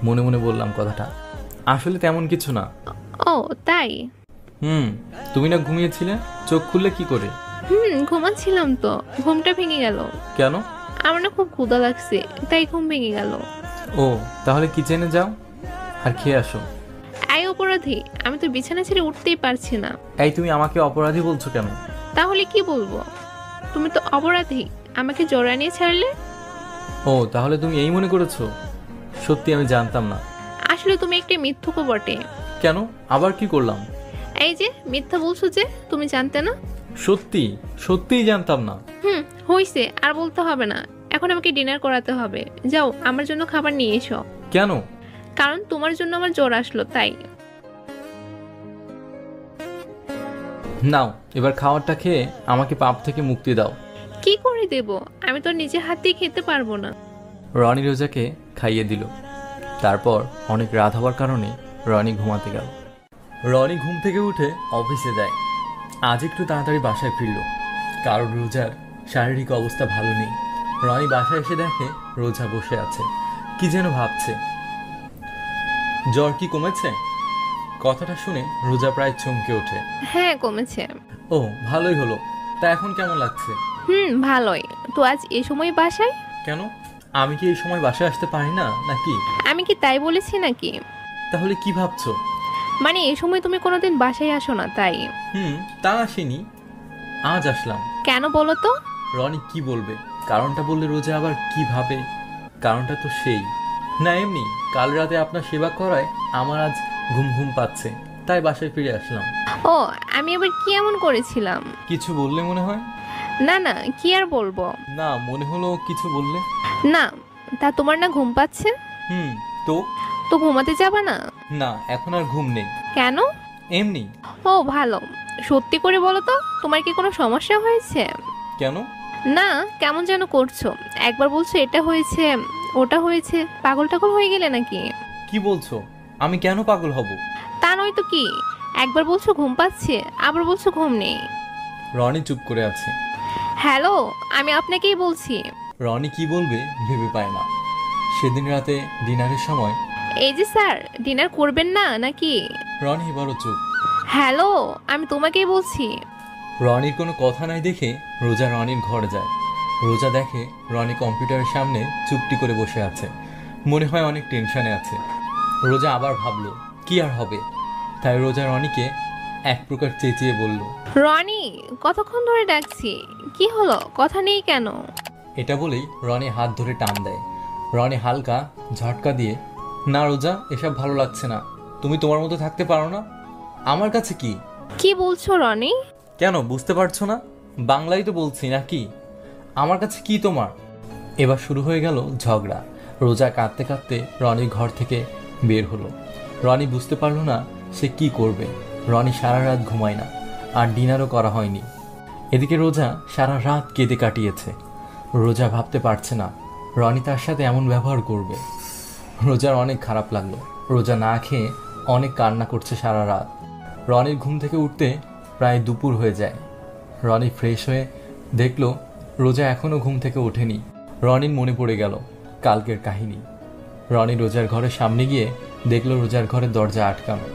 মনে মনে বললাম কথাটা। আসলে তেমন কিছু না। ও তাই? তুমি না ঘুমিয়েছিলে, চোখ খুললে কি করে? ঘুমাচ্ছিলাম তো, ঘুমটা ভেঙে গেল। কেন? আমার না খুব ক্ষুধা লাগছে, তাই ঘুম ভেঙে গেল। ও, তাহলে কিচেনে যাও আর খেয়ে আসো। এই অপরাধী, আমি তো বিছানা ছেড়ে উঠতেই পারছি না। এই তুমি আমাকে অপরাধী বলছো কেন? তাহলে কি বলবো? তুমি তো অপরাধী, আমাকে জড়া নিয়ে ছাড়লে। ও, তাহলে তুমি এই মনে করেছো? সত্যি আমি জানতাম না। আসলে তুমি একটা মিথ্যুকও বটে। কেন, আবার কি করলাম? এই যে মিথ্যা বলছো যে, তুমি জানতে না? সত্যি সত্যিই জানতাম না। হইছে, আর বলতে হবে না। এখন আমাকে ডিনার করাতে হবে। যাও, আমার জন্য খাবার নিয়ে এসো। কেন? কারণ তোমার জন্য আমার জ্বর আসলো, তাই। নাও, এবার খাবারটা খেয়ে আমাকে পাপ থেকে মুক্তি দাও। কি করে দেব? আমি তো নিজে হাতেই খেতে পারবো না। রনি রোজাকে খাইয়ে দিল। তারপর অনেক রাত হওয়ার কারণে রনি ঘুমাতে গেল। রনি ঘুম থেকে উঠে অফিসে যায়। আজ একটু তাড়াতাড়ি বাসায় ফিরল, কারণ রোজার শারীরিক অবস্থা ভালো নেই। রনি বাসায় এসে দেখে রোজা বসে আছে, কি যেন ভাবছে। জ্বর কি কমেছে? কথাটা শুনে রোজা প্রায় চমকে ওঠে। হ্যাঁ, কমেছে। ও, ভালোই হলো। তা এখন কেমন লাগছে? ভালোই। তো আজ এই সময় বাসায়? কেন, আমি কি এই সময় বাসায় আসতে পারি না নাকি? আমি কি তাই বলেছি নাকি? তাহলে কি ভাবছো? মানে এই সময় তুমি কোনোদিন বাসায় আসো না, তাই। তা আসেনি, আজ আসলাম। কেন বলো তো? রনি কি বলবে? কারণটা বললে রোজা আবার কি ভাবে? কারণটা তো সেই না, এমনি কাল রাতে আপনার সেবা করায় আমার আজ ঘুম ঘুম পাচ্ছে, তাই বাসায় ফিরে আসলাম। ও, আমি আবার কি এমন করেছিলাম? কিছু বললে মনে হয়? না না, কি আর বলবো। না, মনে হলো কিছু বললে। না, তা তোমার না ঘুম পাচ্ছে? তো তো ঘুমাতে যাবা না? না, এখন আর ঘুম নেই। কেন? এমনি। ও ভালো। সত্যি করে বলো তো, তোমার কি কোনো সমস্যা হয়েছে? কেন? না, কেমন যেন করছো। একবার বলছো এটা হয়েছে, ওটা হয়েছে। পাগল টাগল হয়ে গেলে নাকি? কি বলছো? আমি কেন পাগল হব? তা নয় তো কি। একবার বলছো ঘুম পাচ্ছে, আবার বলছো ঘুম নেই। রনি চুপ করে আছে। হ্যালো, আমি আপনাকেই বলছি। রনি কি বলবে ভেবে পায় না। সেদিন রাতে ডিনারের সময়। এই যে স্যার, ডিনার করবেন না নাকি? রনি এবারও চুপ। হ্যালো, আমি তোমাকেই বলছি। রনির কোনো কথা নাই দেখে রোজা রনির ঘরে যায়। রোজা দেখে রনি কম্পিউটারের সামনে চুপটি করে বসে আছে, মনে হয় অনেক টেনশনে আছে। রোজা আবার ভাবলো কি আর হবে, তাই রোজা রনিকে এক প্রকার চেঁচিয়ে বলল, রনি, কতক্ষণ ধরে ডাকছি, কি হলো, কথা নেই কেন? এটা বলেই রনি হাত ধরে টান দেয়। রনি হালকা ঝটকা দিয়ে, না রোজা, এসব ভালো লাগছে না। তুমি তোমার মতো থাকতে পারো না, আমার কাছে কি? কি বলছো রনি? কেন বুঝতে পারছো না? বাংলায় তো বলছি নাকি? আমার কাছে কি তোমার? এবার শুরু হয়ে গেল ঝগড়া। রোজা কাঁদতে কাঁদতে রনির ঘর থেকে বের হলো। রনি বুঝতে পারলো না সে কি করবে। রনি সারা রাত ঘুমায় না, আর ডিনারও করা হয়নি। এদিকে রোজা সারা রাত কেঁদে কাটিয়েছে। রোজা ভাবতে পারছে না রনি তার সাথে এমন ব্যবহার করবে। রোজার অনেক খারাপ লাগলো। রোজা না খেয়ে অনেক কান্না করছে সারা রাত। রনির ঘুম থেকে উঠতে প্রায় দুপুর হয়ে যায়। রনি ফ্রেশ হয়ে দেখলো রোজা এখনও ঘুম থেকে ওঠেনি। রনির মনে পড়ে গেল কালকের কাহিনী। রনি রোজার ঘরের সামনে গিয়ে দেখলো রোজার ঘরের দরজা আটকানো।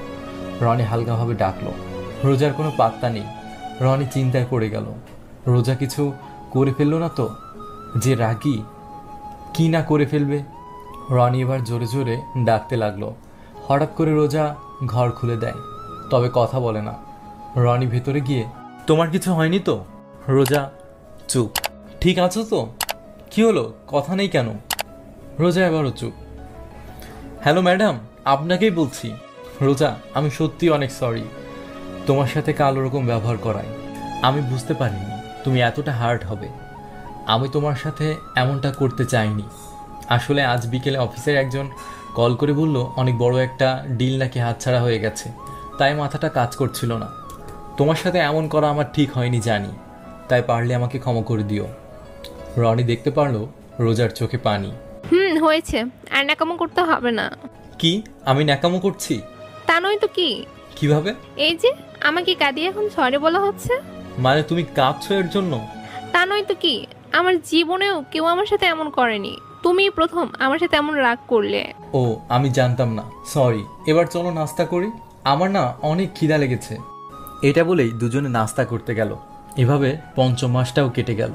রনি হালকাভাবে ডাকলো, রোজার কোনো পাত্তা নেই। রনি চিন্তায় পড়ে গেল, রোজা কিছু করে ফেললো না তো? যে রাগী, কি না করে ফেলবে। রনি এবার জোরে জোরে ডাকতে লাগলো। হঠাৎ করে রোজা ঘর খুলে দেয়, তবে কথা বলে না। রনি ভেতরে গিয়ে, তোমার কিছু হয়নি তো? রোজা চুপ। ঠিক আছো তো? কি হলো, কথা নেই কেন? রোজা এবারও চুপ। হ্যালো ম্যাডাম, আপনাকেই বলছি। রোজা, আমি সত্যি অনেক সরি তোমার সাথে কাল ওরকম ব্যবহার করায়। আমি বুঝতে পারিনি তুমি এতটা হার্ট হবে। আমি তোমার সাথে এমনটা করতে চাইনি। আসলে আজ বিকেলে অফিসের একজন কল করে বলল অনেক বড় একটা ডিল নাকি হাতছাড়া হয়ে গেছে, তাই মাথাটা কাজ করছিল না। তোমার সাথে এমন করা আমার ঠিক হয়নি জানি, তাই পারলে আমাকে ক্ষমা করে দিও। রনি দেখতে পারলো রোজার চোখে পানি। হয়েছে, আর ন্যাকামো করতে হবে না। কি, আমি ন্যাকামো করছি? তা নয় তো কি। কিভাবে? এই যে আমাকে কাঁদিয়ে এখন সরি বলা হচ্ছে। মানে তুমি কাঁদছো এর জন্য? তা নয় তো কি, আমার জীবনেও কেউ আমার সাথে এমন করেনি। তুমি প্রথম আমার সাথে এমন রাগ করলে। ও, আমি জানতাম না, সরি। এবার চলো নাস্তা করি, আমার না অনেক খিদা লেগেছে। এটা বলেই দুজনে নাস্তা করতে গেল। এভাবে পঞ্চম মাসটাও কেটে গেল।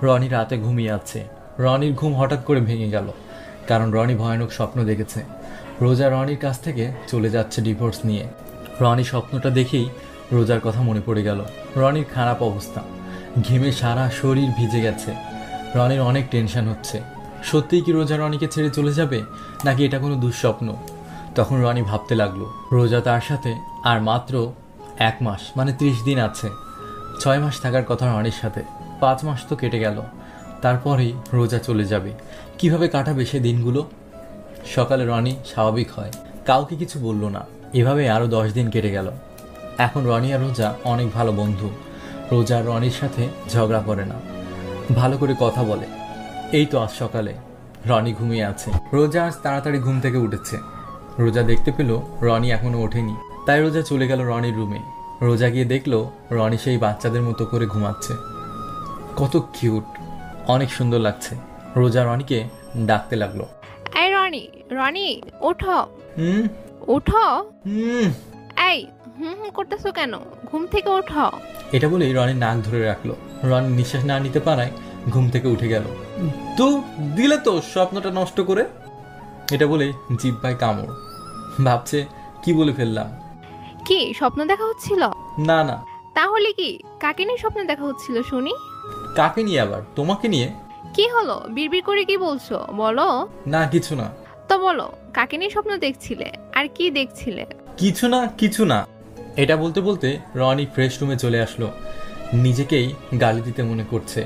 রনি রাতে ঘুমিয়ে আছে। রনির ঘুম হঠাৎ করে ভেঙে গেল, কারণ রনি ভয়ানক স্বপ্ন দেখেছে। রোজা রনির কাছ থেকে চলে যাচ্ছে ডিভোর্স নিয়ে। রনি স্বপ্নটা দেখেই রোজার কথা মনে পড়ে গেল। রনির খারাপ অবস্থা, ঘেমে সারা শরীর ভিজে গেছে। রনির অনেক টেনশন হচ্ছে, সত্যিই কি রোজা রনিকে ছেড়ে চলে যাবে, নাকি এটা কোনো দুঃস্বপ্ন? তখন রনি ভাবতে লাগলো, রোজা তার সাথে আর মাত্র 1 মাস মানে 30 দিন আছে। 6 মাস থাকার কথা রনির সাথে, 5 মাস তো কেটে গেল। তারপরেই রোজা চলে যাবে। কিভাবে কাটাবে সে দিনগুলো? সকালে রনি স্বাভাবিক হয়, কাউকে কিছু বলল না। এভাবে আরও 10 দিন কেটে গেল। এখন রনি আর রোজা অনেক ভালো বন্ধু। রোজা রনির সাথে ঝগড়া করে না, ভালো করে কথা বলে। এই তো আজ সকালে রনি ঘুমিয়ে আছে। রোজা আজ তাড়াতাড়ি ঘুম থেকে উঠেছে। রোজা দেখতে পেল রনি এখনো ওঠেনি, তাই রোজা চলে গেল রনির রুমে। রোজা গিয়ে দেখলো রনি সেই বাচ্চাদের মতো করে ঘুমাচ্ছে। কত কিউট, অনেক সুন্দর লাগছে। রোজা রনিকে ডাকতে লাগলো, এই রনি, রনি ওঠো, হুম ওঠো। হুম এই হুম হুম করতেছো কেন? ঘুম থেকে ওঠো। এটা বলেই রনির নাক ধরে রাখলো। রনি নিঃশ্বাস না নিতে পারায় ঘুম থেকে উঠে গেল। তো দিলে তো স্বপ্নটা নষ্ট করে। এটা বলে জিহ্বায় কামড়। ভাবছে কি বলে ফেললাম। কি স্বপ্ন দেখা হচ্ছিল? না না, তাহলে কি কাকে নিয়ে স্বপ্ন দেখা হচ্ছিল শুনি? কাকে নিয়ে আবার? তোমাকে নিয়ে। কি হলো, বিড়বিড় করে কি বলছো বলো? না কিছু না। তো বলো, কাকে নিয়ে স্বপ্ন দেখছিলে আর কি দেখছিলে? কিছু না কিছু না। এটা বলতে বলতে রনি ফ্রেশ রুমে চলে আসলো। নিজেকেই গালি দিতে মনে করছে।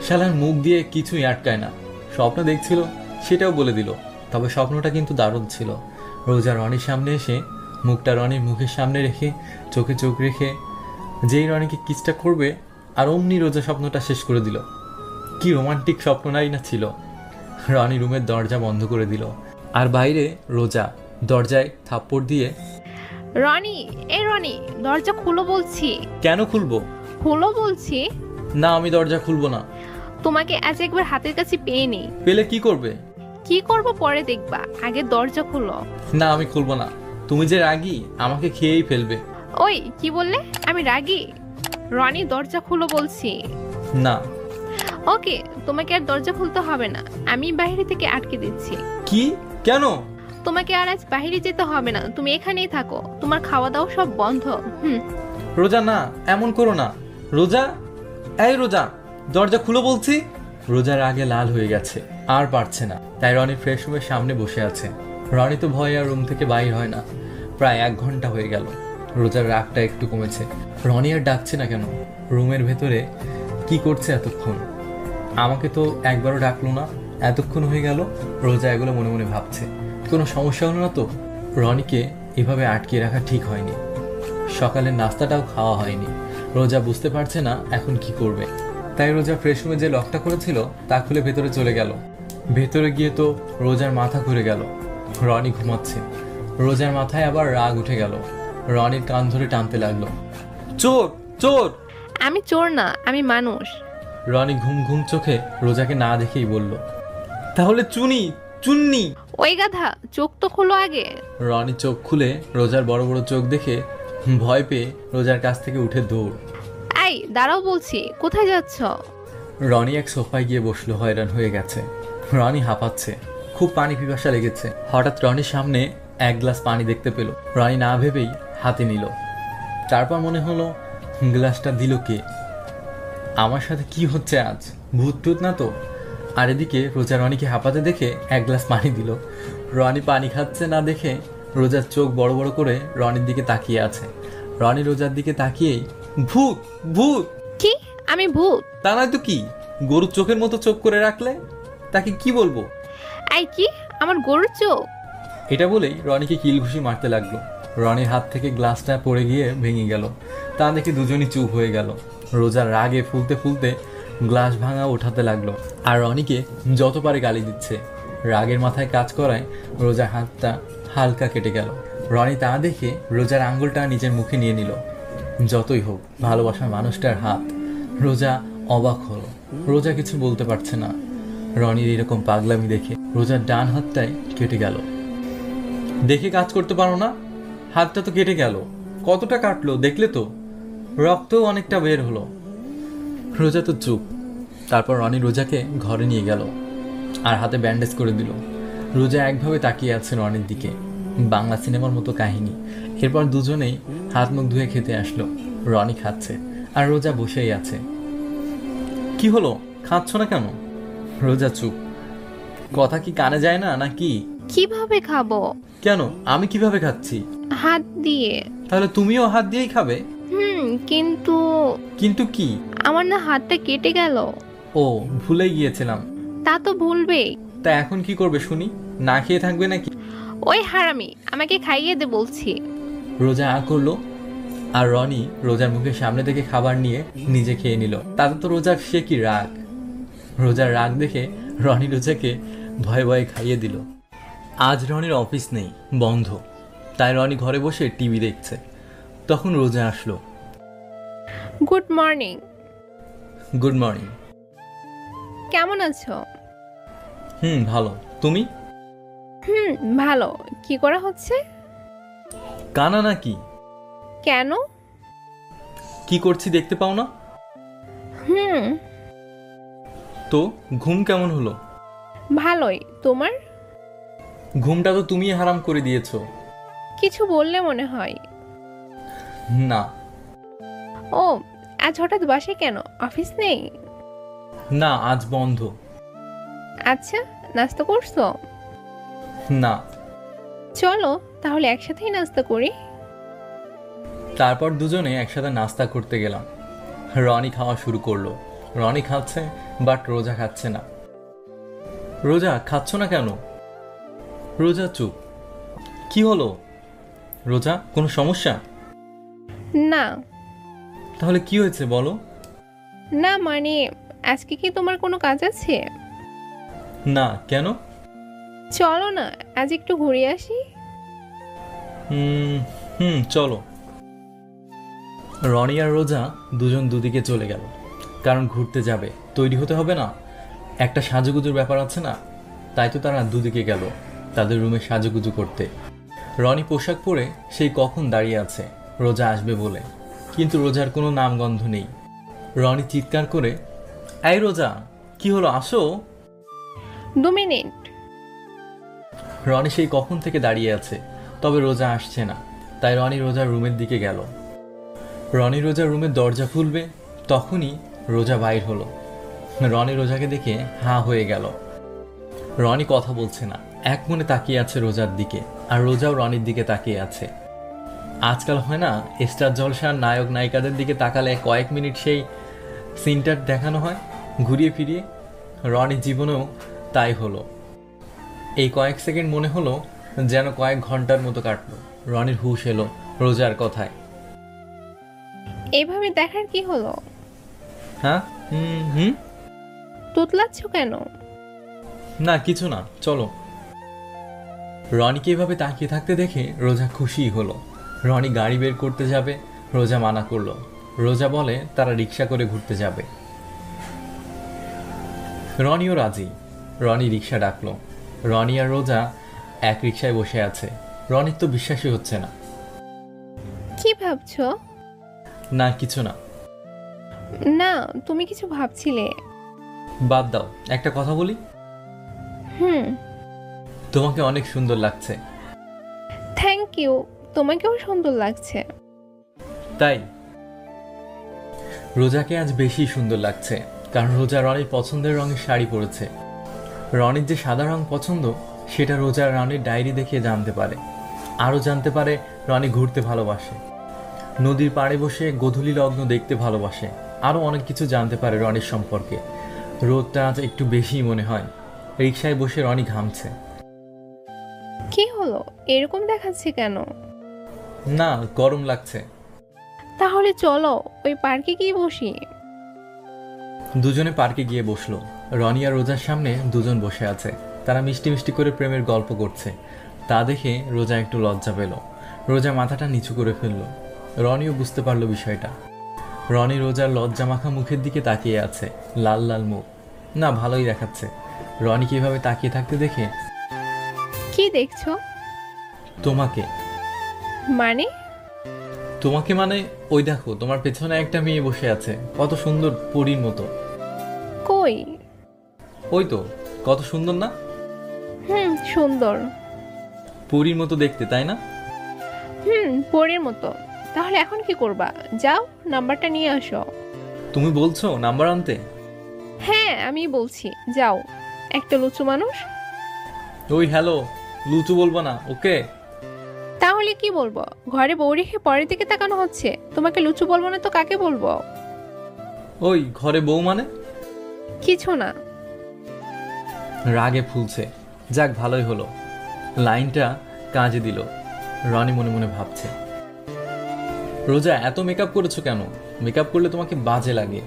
শালার মুখ দিয়ে কিছুই আটকায় না। স্বপ্ন দেখছিল সেটাও বলে দিল। তবে স্বপ্নটা কিন্তু দারুণ ছিল। রোজা রনির সামনে এসে মুখটা রনির মুখের সামনে রেখে চোখে চোখ রেখে যেই রনিকে কিসটা করবে, আর অমনি রোজা স্বপ্নটা শেষ করে দিল। কি রোমান্টিক স্বপ্নটাই না ছিল। রনি রুমের দরজা বন্ধ করে দিল, আর বাইরে রোজা দরজায় থাপ্পড় দিয়ে, রনি, এই রনি, দরজা খুলো বলছি। কেন খুলবো? খুলো বলছি। না, আমি দরজা খুলবো না। তোমাকে আজ একবার হাতের কাছে পেয়ে নেই। পেলে কি করবে? কি করব পরে দেখবা, আগে দরজা খুলো। না, আমি খুলবো না। তুমি যে রাগী, আমাকে খেয়েই ফেলবে। ওই কি বললে? আমি রাগী? রনি, দরজা খুলো বলছি। না। ওকে, তোমাকে আর দরজা খুলতে হবে না, আমি বাইরে থেকে আটকে দিচ্ছি। কি? কেন? তোমাকে আর আজ বাইরে যেতে হবে না, তুমি এখানেই থাকো। তোমার খাওয়া দাওয়া সব বন্ধ। রোজা না, এমন করো না। রোজা, এই রোজা, দরজা খুলো বলছি। রোজার আগে লাল হয়ে গেছে, আর পারছে না। তাই রনি ফ্রেশ রুমের সামনে বসে আছে। রনি তো ভয়ে আর রুম থেকে বাইর হয় না। প্রায় 1 ঘন্টা হয়ে গেল। রোজার রাগটা একটু কমেছে। রনি আর ডাকছে না কেন? রুমের ভেতরে কি করছে এতক্ষণ? আমাকে তো একবারও ডাকলো না, এতক্ষণ হয়ে গেল। রোজা এগুলো মনে মনে ভাবছে। কোনো সমস্যা হলো না তো? রনিকে এভাবে আটকে রাখা ঠিক হয়নি। সকালের নাস্তাটাও খাওয়া হয়নি। রোজা বুঝতে পারছে না এখন কি করবে। তাই রোজা ফ্রেশ রুমে যে লকটা করেছিল তা খুলে ভেতরে চলে গেল। ভেতরে গিয়ে তো রোজার মাথা ঘুরে গেল। রনি ঘুমাচ্ছে। রোজার মাথায় আবার রাগ উঠে গেল। রনির কান ধরে টানতে লাগলো, চোর চোর। আমি চোর না, আমি মানুষ। রনি ঘুম ঘুম চোখে রোজাকে না দেখেই বলল, তাহলে চুনি চুন্নি। ওই গাধা, চোখ তো খোলো আগে। রনি চোখ খুলে রোজার বড় বড় চোখ দেখে ভয় পেয়ে রোজার কাছ থেকে উঠে দৌড়। এই দাঁড়াও বলছি, কোথায় যাচ্ছ? রনি এক সোফায় গিয়ে বসলো। হয়রান হয়ে গেছে। রনি হাঁপাচ্ছে, খুব পানি পিপাসা লেগেছে। হঠাৎ রনির সামনে 1 গ্লাস পানি দেখতে পেল। রনি না ভেবেই হাতে নিল। তারপর মনে হলো, গ্লাসটা দিল কে? আমার সাথে কি হচ্ছে আজ? ভূত টুত না তো? আর এদিকে রোজা রনিকে হাঁপাতে দেখে 1 গ্লাস পানি দিল। রনি পানি খাচ্ছে না দেখে রোজার চোখ বড় বড় করে রনির দিকে তাকিয়ে আছে। রনি রোজার দিকে তাকিয়েই, ভূত ভূত। কি? আমি ভূত? তা নয় তো কি, গরুর চোখের মতো চোখ করে রাখলে তাকে কি বলবো? এই কি, আমার গরুর চোখ? এটা বলেই রনিকে কিল ঘুষি মারতে লাগলো। রনির হাত থেকে গ্লাসটা পড়ে গিয়ে ভেঙে গেল। তা দেখে দুজনই চুপ হয়ে গেল। রোজার রাগে ফুলতে ফুলতে গ্লাস ভাঙা ওঠাতে লাগলো, আর রনিকে যত পারে গালি দিচ্ছে। রাগের মাথায় কাজ করায় রোজার হাতটা হালকা কেটে গেল। রনি তা দেখে রোজার আঙ্গুলটা নিজের মুখে নিয়ে নিল। যতই হোক, ভালোবাসার মানুষটার হাত। রোজা অবাক হলো। রোজা কিছু বলতে পারছে না। রনির এরকম পাগলামি দেখে রোজার ডান হাতটাই কেটে গেল। দেখে কাজ করতে পারো না? হাতটা তো কেটে গেল। কতটা কাটলো দেখলে তো? রক্তও অনেকটা বের হলো। রোজা তো চুপ। তারপর রনি রোজাকে ঘরে নিয়ে গেল আর হাতে ব্যান্ডেজ করে দিল। রোজা একভাবে তাকিয়ে আছে রনির দিকে, বাংলা সিনেমার মতো কাহিনী। এরপর দুজনেই হাত মুখ ধুয়ে খেতে আসলো। রনি খাচ্ছে আর রোজা বসেই আছে। কি হলো, খাচ্ছ না কেন? রোজা চুপ। কথা কি কানে যায় না নাকি? কিভাবে খাবো? কেন, আমি কিভাবে খাচ্ছি? হাত দিয়ে। তাহলে তুমিও হাত দিয়েই খাবে? কিন্তু কিন্তু কি? আমার না হাতটা কেটে গেল। ও, ভুলে গিয়েছিলাম। তা তো ভুলবেই। তা এখন কি করবে শুনি? না খেয়ে থাকবে নাকি? ওই হারামি, আমাকে খাইয়ে দে বলছি। রোজা আ করলো আর রনি রোজার মুখের সামনে থেকে খাবার নিয়ে নিজে খেয়ে নিল। তাতে তো রোজার সে কি রাগ। রোজার রাগ দেখে রনি রোজাকে ভয়ে ভয়ে খাইয়ে দিল। আজ রনির অফিস নেই, বন্ধ। তাই রনি ঘরে বসে টিভি দেখছে। তখন রোজা আসলো। Good morning. Good morning. কেমন আছো? ভালো। তুমি? ভালো। কি করা হচ্ছে? কানা নাকি? কেন? কি করছি দেখতে পাও না? তো ঘুম কেমন হলো? ভালোই। তোমার? ঘুমটা তো তুমি হারাম করে দিয়েছো। কিছু বললে মনে হয়। না। ও, আজ হঠাৎ বাসে কেন? অফিস নেই? না, আজ বন্ধ। আচ্ছা, নাস্তা করছো? না। চলো তাহলে একসাথেই নাস্তা করি। তারপর দুজনে একসাথে নাস্তা করতে গেলাম। রনি খাওয়া শুরু করলো। রনি খাচ্ছে, বাট রোজা খাচ্ছে না। রোজা, খাচ্ছ না কেন? রোজা চুপ। কি হলো রোজা, কোনো সমস্যা? না। তাহলে কি হয়েছে বলো? না মানে, আজকে কি তোমার কোনো কাজ আছে? না। কেন? চলো না, আজ একটু ঘুরে আসি। চলো। রনি আর রোজা দুজন দুদিকে চলে গেল। কারণ ঘুরতে যাবে, তৈরি হতে হবে না? একটা সাজুগুজুর ব্যাপার আছে না? তাই তো তারা দুদিকে গেল তাদের রুমে সাজুগুজু করতে। রনি পোশাক পরে সেই কখন দাঁড়িয়ে আছে রোজা আসবে বলে, কিন্তু রোজার কোনো নামগন্ধ নেই। রনি চিৎকার করে, এই রোজা, কি হলো, আসো। 2 মিনিট। রনি সেই কখন থেকে দাঁড়িয়ে আছে, তবে রোজা আসছে না। তাই রনি রোজার রুমের দিকে গেল। রনি রোজার রুমের দরজা খুলবে, তখনই রোজা বাইর হলো। রনি রোজাকে দেখে হাঁ হয়ে গেল। রনি কথা বলছে না, এক মনে তাকিয়ে আছে রোজার দিকে, আর রোজাও রনির দিকে তাকিয়ে আছে। আজকাল হয় না, স্টার জলসার নায়ক নায়িকাদের দিকে তাকালে কয়েক মিনিট সেই সিনটার দেখানো হয় ঘুরিয়ে ফিরিয়ে। রনির জীবনেও তাই হলো। এই কয়েক সেকেন্ড মনে হলো যেন কয়েক ঘন্টার মতো কাটলো। রনির হুঁশ এলো রোজার কথায়। এভাবে দেখার কি হলো? হ্যাঁ, তুতলাচ্ছ কেন? না, কিছু না, চলো। রনিকে এভাবে তাকিয়ে থাকতে দেখে রোজা খুশি হলো। রনি গাড়ি বের করতে যাবে, রোজা মানা করলো। রোজা বলে তারা রিক্সা করে ঘুরতে যাবে। রনিও রাজি। রনি রিক্সা ডাকলো। রনি আর রোজা এক রিক্সায় বসে আছে। রনির তো বিশ্বাসই হচ্ছে না। কি ভাবছো? না, কিছু না। না, তুমি কিছু ভাবছিলে। বাদ দাও, একটা কথা বলি। তোমাকে অনেক সুন্দর লাগছে। Thank you. তোমাকেও সুন্দর লাগছে। তাই? রোজাকে আজ বেশি সুন্দর লাগছে, কারণ রোজা রনির পছন্দের রঙের শাড়ি পরেছে। রনির যে সাদা রং পছন্দ, সেটা রোজা রনির ডায়েরি দেখে জানতে পারে। আরও জানতে পারে রনি ঘুরতে ভালোবাসে, নদীর পাড়ে বসে গোধূলি লগ্ন দেখতে ভালোবাসে। আরও অনেক কিছু জানতে পারে রনির সম্পর্কে। রোদটা আজ একটু বেশি মনে হয়। রিক্সায় বসে রনি ঘামছে। কি হলো, এরকম দেখাচ্ছে কেন? না, গরম লাগছে। তাহলে চলো ওই পার্কে গিয়ে বসি। দুজনে পার্কে গিয়ে বসলো। রনি আর রোজার সামনে দুজন বসে আছে। তারা মিষ্টি মিষ্টি করে প্রেমের গল্প করছে। তা দেখে রোজা একটু লজ্জা পেল। রোজা মাথাটা নিচু করে ফেলল। রনিও বুঝতে পারলো বিষয়টা। রনি রোজার লজ্জা মাখা মুখের দিকে তাকিয়ে আছে, লাল লাল মুখ। না, ভালোই দেখাচ্ছে। রনিকে এভাবে তাকিয়ে থাকতে দেখে, কি দেখছো? তোমাকে। মানে? তোমাকে মানে ওই দেখো তোমার পেছনে একটা মেয়ে বসে আছে, কত সুন্দর পরীর মতো। কই? ওই তো, কত সুন্দর না? সুন্দর। পরীর মতো দেখতে, তাই না? পরীর মতো। তাহলে এখন কি করবা? যাও, নাম্বারটা নিয়ে আসো। তুমি বলছো নাম্বার আনতে? হ্যাঁ, আমি বলছি, যাও। একটা লুচু মানুষ। ওই হ্যালো, লুচু বলবো না, ওকে? তাহলে কি বলবো? ঘরে বউ রেখে পরের দিকে তাকানো হচ্ছে। তোমাকে লুচু বলবো না তো কাকে বলবো? ওই ঘরে বউ মানে? কিছু না। রাগে ফুলছে। যাক, ভালোই হলো, লাইনটা কাজে দিল। রনি মনে মনে ভাবছে, রোজা এত মেকআপ করেছো কেন? মেকআপ করলে তোমাকে বাজে লাগে।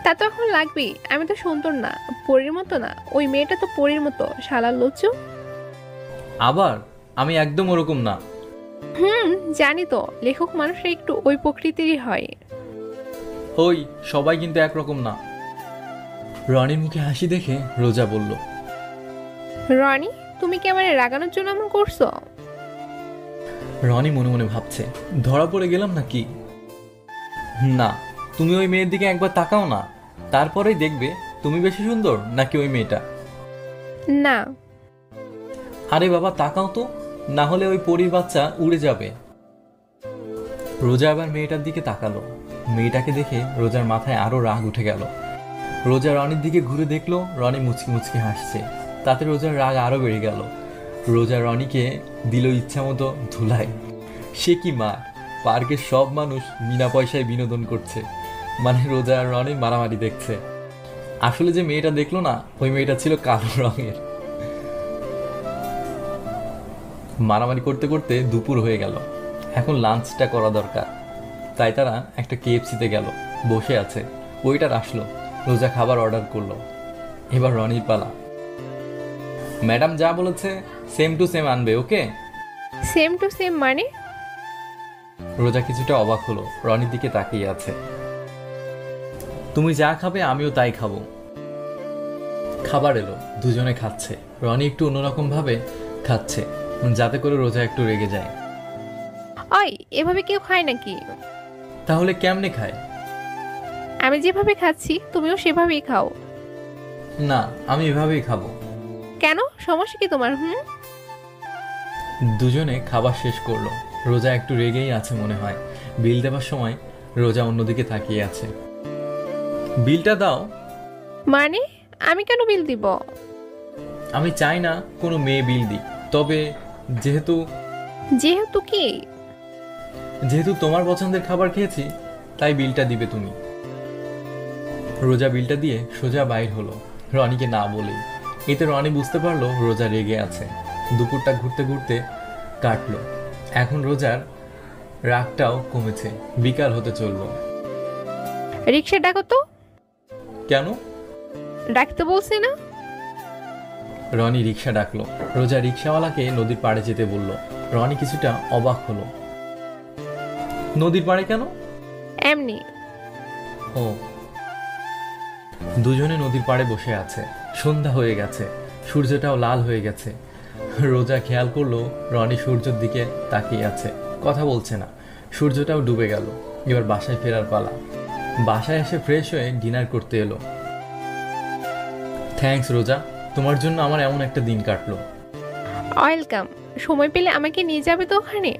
তা তো এখন লাগবেই, আমি তো সুন্দর না, পরীর মতো না। ওই মেয়েটা তো পরীর মতো, শালা লুচু। আবার আমি একদম ওরকম না। জানি তো, লেখক মানুষরা একটু ওই প্রকৃতিরই হয়। ওই সবাই কিন্তু একরকম না। রনির মুখে হাসি দেখে রোজা বলল, রনি, তুমি কি আমার রাগানোর জন্য এমন করছো? রনি মনে মনে ভাবছে, ধরা পড়ে গেলাম নাকি? না, তুমি ওই মেয়ের দিকে একবার তাকাও না, তারপরেই দেখবে তুমি বেশি সুন্দর নাকি ওই মেয়েটা। না। আরে বাবা তাকাও তো, না হলে ওই পরীর বাচ্চা উড়ে যাবে। রোজা আবার মেয়েটার দিকে তাকালো। মেয়েটাকে দেখে রোজার মাথায় আরো রাগ উঠে গেল। রোজা রনির দিকে ঘুরে দেখলো রনি মুচকি মুচকি হাসছে। তাতে রোজার রাগ আরো বেড়ে গেল। রোজা রনিকে দিল ইচ্ছা মতো ধুলাই। সে কি মা, পার্কের সব মানুষ বিনা পয়সায় বিনোদন করছে, মানে রোজা আর রনি মারামারি দেখছে। আসলে যে মেয়েটা দেখলো না, ওই মেয়েটা ছিল কালো রঙের। মারামারি করতে করতে দুপুর হয়ে গেল। এখন লাঞ্চটা করা দরকার, তাই তারা একটা KFC-তে গেল। বসে আছে, ওইটার আসলো। রোজা খাবার অর্ডার করলো। এবার রনির পালা। ম্যাডাম যা বলেছে সেম টু সেম আনবে, ওকে? সেম টু সেম মানে? রোজা কিছুটা অবাক হলো, রনির দিকে তাকিয়ে আছে। তুমি যা খাবে আমিও তাই খাবো। খাবার এলো, দুজনে খাচ্ছে। রনি একটু অন্যরকম ভাবে খাচ্ছে, যাতে করে রোজা একটু রেগে যায়। ওই, এভাবে কেউ খায় নাকি? তাহলে কেমনে খায়? আমি যেভাবে খাচ্ছি তুমিও সেভাবেই খাও। না, আমি এভাবেই খাবো। কেন, সমস্যা কি তোমার? দুজনে খাবার শেষ করলো। রোজা একটু রেগেই আছে মনে হয়। বিল দেওয়ার সময় রোজা অন্যদিকে তাকিয়ে আছে। বিলটা দাও। মানে আমি কেন বিল দিব? আমি চাই না কোনো মেয়ে বিল দিক, তবে যেহেতু যেহেতু কি? যেহেতু তোমার পছন্দের খাবার খেয়েছি, তাই বিলটা দিবে তুমি। রোজা বিলটা দিয়ে সোজা বাইর হলো, রনিকে না বলেই। এতে রনি বুঝতে পারলো রোজা রেগে আছে। দুপুরটা ঘুরতে ঘুরতে কাটলো। এখন রোজার রাগটাও কমেছে। বিকাল হতে চললো। রিক্সা ডাকো তো। কেন? ডাকতে বলছি না? রনি রিক্সা ডাকলো। রোজা রিক্সাওয়ালাকে নদীর পাড়ে যেতে বলল। রনি কিছুটা অবাক হলো। নদীর পাড়ে কেন? এমনি। ও। দুজনে নদীর পাড়ে বসে আছে। সন্ধ্যা হয়ে গেছে, সূর্যটাও লাল হয়ে গেছে। রোজা খেয়াল করলো রনি সূর্যের দিকে তাকিয়ে আছে, কথা বলছে না। সূর্যটাও ডুবে গেল। এবার বাসায় ফেরার পালা। বাসায় এসে ফ্রেশ হয়ে ডিনার করতে এলো। থ্যাঙ্কস রোজা, তোমার জন্য আমার এমন একটা দিন কাটলো। ওয়েলকাম। সময় পেলে আমাকে নিয়ে যাবে তো ওখানে?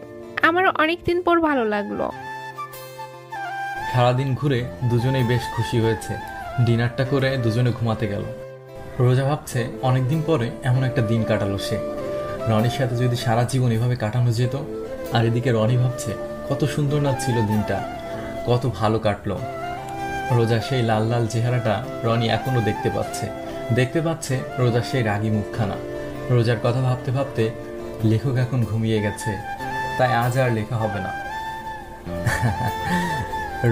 আমারও অনেক দিন পর ভালো লাগলো। সারাদিন ঘুরে দুজনেই বেশ খুশি হয়েছে। ডিনারটা করে দুজনে ঘুমাতে গেল। রোজা ভাবছে অনেকদিন পরে এমন একটা দিন কাটালো সে। রনির সাথে যদি সারা জীবন এভাবে কাটানো যেত। আর এদিকে রনি ভাবছে কত সুন্দর না ছিল দিনটা, কত ভালো কাটলো। রোজা সেই লাল লাল চেহারাটা রনি এখনো দেখতে পাচ্ছে রোজার সেই রাগী মুখখানা। রোজার কথা ভাবতে ভাবতে লেখক এখন ঘুমিয়ে গেছে, তাই আজ আর লেখা হবে না।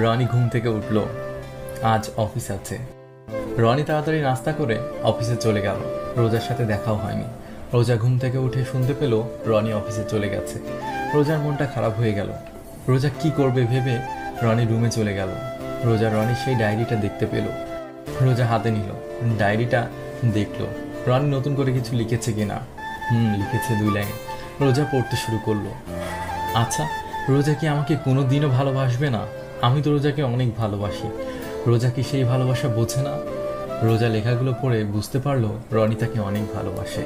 রনি ঘুম থেকে উঠল। আজ অফিস আছে। রনি তাড়াতাড়ি নাস্তা করে অফিসে চলে গেল। রোজার সাথে দেখাও হয়নি। রোজা ঘুম থেকে উঠে শুনতে পেল রনি অফিসে চলে গেছে। রোজার মনটা খারাপ হয়ে গেল। রোজা কি করবে ভেবে রনি রুমে চলে গেল। রোজা রনির সেই ডায়েরিটা দেখতে পেল। রোজা হাতে নিল, ডায়েরিটা দেখলো রনি নতুন করে কিছু লিখেছে কিনা। লিখেছে 2 লাইন। রোজা পড়তে শুরু করলো। আচ্ছা, রোজা কি আমাকে কোনো দিনও ভালোবাসবে না? আমি তো রোজাকে অনেক ভালোবাসি। রোজা কি সেই ভালোবাসা বোঝে না? রোজা লেখাগুলো পড়ে বুঝতে পারলো রনি তাকে অনেক ভালোবাসে।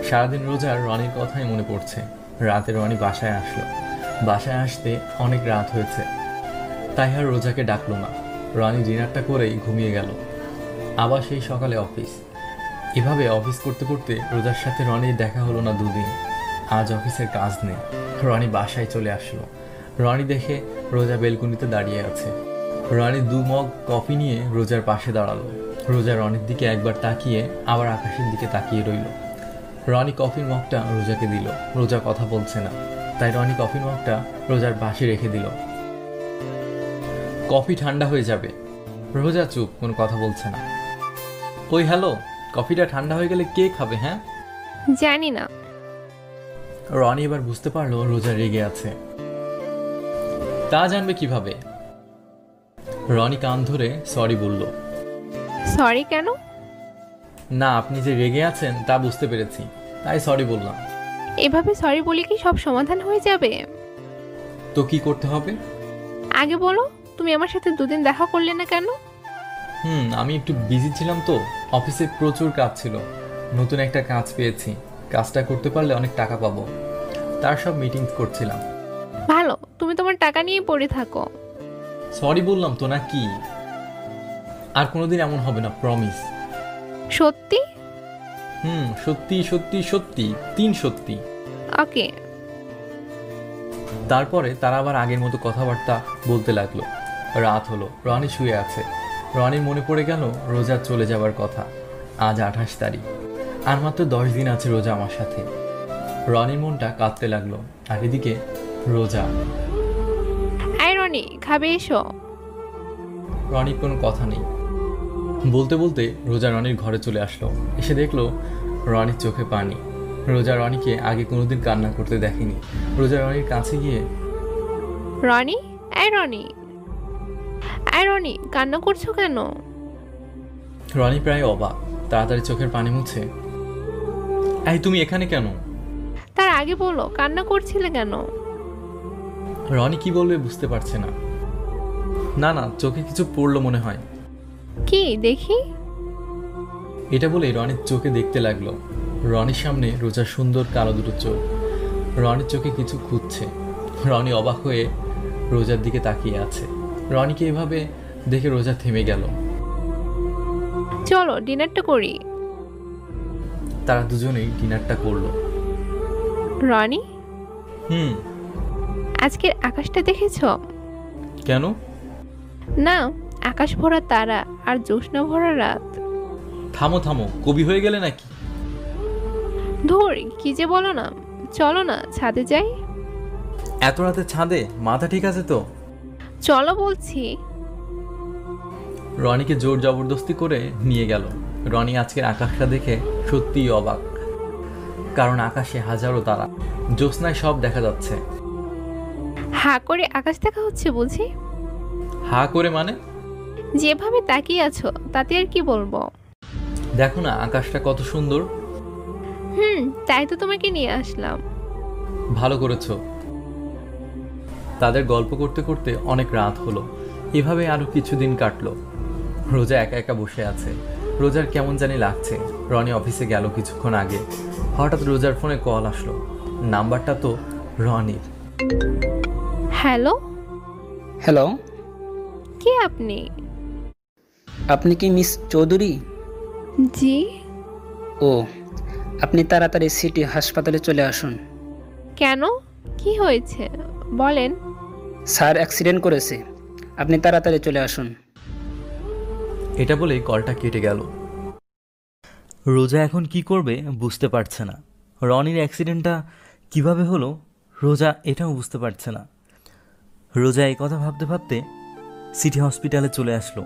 সারাদিন রোজার রনির কথাই মনে পড়ছে। রাতে রনি বাসায় আসলো। বাসায় আসতে অনেক রাত হয়েছে, তাই আর রোজাকে ডাকলো না। রনি ডিনারটা করেই ঘুমিয়ে গেল। আবার সেই সকালে অফিস। এভাবে অফিস করতে করতে রোজার সাথে রনির দেখা হলো না দুদিন। আজ অফিসের কাজ নেই। রনি বাসায় চলে আসলো। রনি দেখে রোজা বেলকুনিতে দাঁড়িয়ে আছে। রনি 2 মগ কফি নিয়ে রোজার পাশে দাঁড়ালো। রোজা রনির দিকে একবার তাকিয়ে আবার আকাশের দিকে তাকিয়ে রইল। রনি কফির মগটা রোজাকে দিল। রোজা কথা বলছে না, তাই রনি কফির মগটা রোজার পাশে রেখে দিল। কফি ঠান্ডা হয়ে যাবে। রোজা চুপ, কোনো কথা বলছে না। ওই হ্যালো, কফিটা ঠান্ডা হয়ে গেলে কে খাবে? হ্যাঁ, জানি না। রনি এবার বুঝতে পারলো রোজা রেগে আছে। তা জানবে কিভাবে? রনি কান ধরে সরি বলল। সরি কেন? না, আপনি যে রেগে আছেন তা বুঝতে পেরেছি, তাই সরি বললাম। এভাবে সরি বলে কি সব সমাধান হয়ে যাবে? তো কি করতে হবে? আগে বলো, তুমি আমার সাথে 2 দিন দেখা করলে না কেন? আমি একটু বিজি ছিলাম তো। অফিসে প্রচুর কাজ ছিল। নতুন একটা কাজ পেয়েছি। কাজটা করতে পারলে অনেক টাকা পাবো, তার সব মিটিংস করছিলাম। ভালো, তুমি তোমার টাকা নিয়ে পড়ে থাকো। সরি বললাম তো, না কি? আর কোনোদিন এমন হবে না, প্রমিস। সত্যি? সত্যি সত্যি সত্যি, 3 সত্যি। ওকে। তারপরে তারা আবার আগের মতো কথাবার্তা বলতে লাগলো। রাত হলো। রনি শুয়ে আছে। রনির মনে পড়ে গেল রোজার চলে যাবার কথা। আজ 28 তারিখ। আর মাত্র 10 দিন আছে রোজা আমার সাথে। রনির মনটা কাঁদতে লাগলো। আর এদিকে রোজা। আই রনি, খাবে এসো। রনির কোনো কথা নেই। বলতে বলতে রোজা রনির ঘরে চলে আসলো। এসে দেখলো রনির চোখে পানি। রোজা রনিকে আগে কোনোদিন কান্না করতে দেখেনি। রোজা রনির কাছে গিয়ে, রনি, আই রনি, আই রনি, কান্না করছো কেন? রনি প্রায় অবাক। তাড়াতাড়ি চোখের পানি মুছে, এই তুমি এখানে কেন? তার আগে বলো, কান্না করছিলে কেন? রনি কি বলবে বুঝতে পারছে না। না না, চোখে কিছু পড়লো মনে হয়। কি দেখি? এটা বলে রনির চোখে দেখতে লাগলো। রনির সামনে রোজার সুন্দর কালো দুটো চোখ। রনির চোখে কিছু খুঁজছে। রনি অবাক হয়ে রোজার দিকে তাকিয়ে আছে। রনিকে এভাবে দেখে রোজা থেমে গেল। চলো ডিনারটা করি। তারা দুজনেই ডিনারটা করলো। রনি, হুম। আজকের আকাশটা দেখেছো? কেন? না, আকাশ ভরা তারা আর জ্যোৎস্না ভরা রাত। থামো থামো, কবি হয়ে গেলে নাকি? ধর, কি যে বলো না। চলো না, ছাদে যাই। এত রাতে ছাদে? মাথা ঠিক আছে তো? চলো বলছি। রনিকে জোর জবরদস্তি করে নিয়ে গেল। রনি আজকের আকাশটা দেখে সত্যিই অবাক, কারণ আকাশে হাজারো তারা, জ্যোৎস্নায় সব দেখা যাচ্ছে। হা করে আকাশ দেখা হচ্ছে বুঝি? হা করে মানে? যেভাবে তাকিয়ে আছো তাতে আর কি বলবো। দেখো না আকাশটা কত সুন্দর। তাই তো তোমাকে নিয়ে আসলাম। ভালো করেছো। তাদের গল্প করতে করতে অনেক রাত হলো। এভাবে আরো কিছুদিন কাটলো। রোজা একা একা বসে আছে। রোজার কেমন জানি লাগছে। রনি অফিসে গেল কিছুক্ষণ আগে। হঠাৎ রোজার ফোনে কল আসলো। নাম্বারটা তো রনির। হ্যালো। হ্যালো, কে আপনি? আপনি কি মিস চৌধুরী? জি। ও, আপনি তাড়াতাড়ি সিটি হাসপাতালে চলে আসুন। কেন, কি হয়েছে বলেন। স্যার অ্যাক্সিডেন্ট করেছে, আপনি তাড়াতাড়ি চলে আসুন। এটা বলে কলটা কেটে গেল। রোজা এখন কি করবে বুঝতে পারছে না। রনির অ্যাক্সিডেন্টটা কিভাবে হলো রোজা এটাও বুঝতে পারছে না। রোজা এই কথা ভাবতে ভাবতে সিটি হসপিটালে চলে আসলো।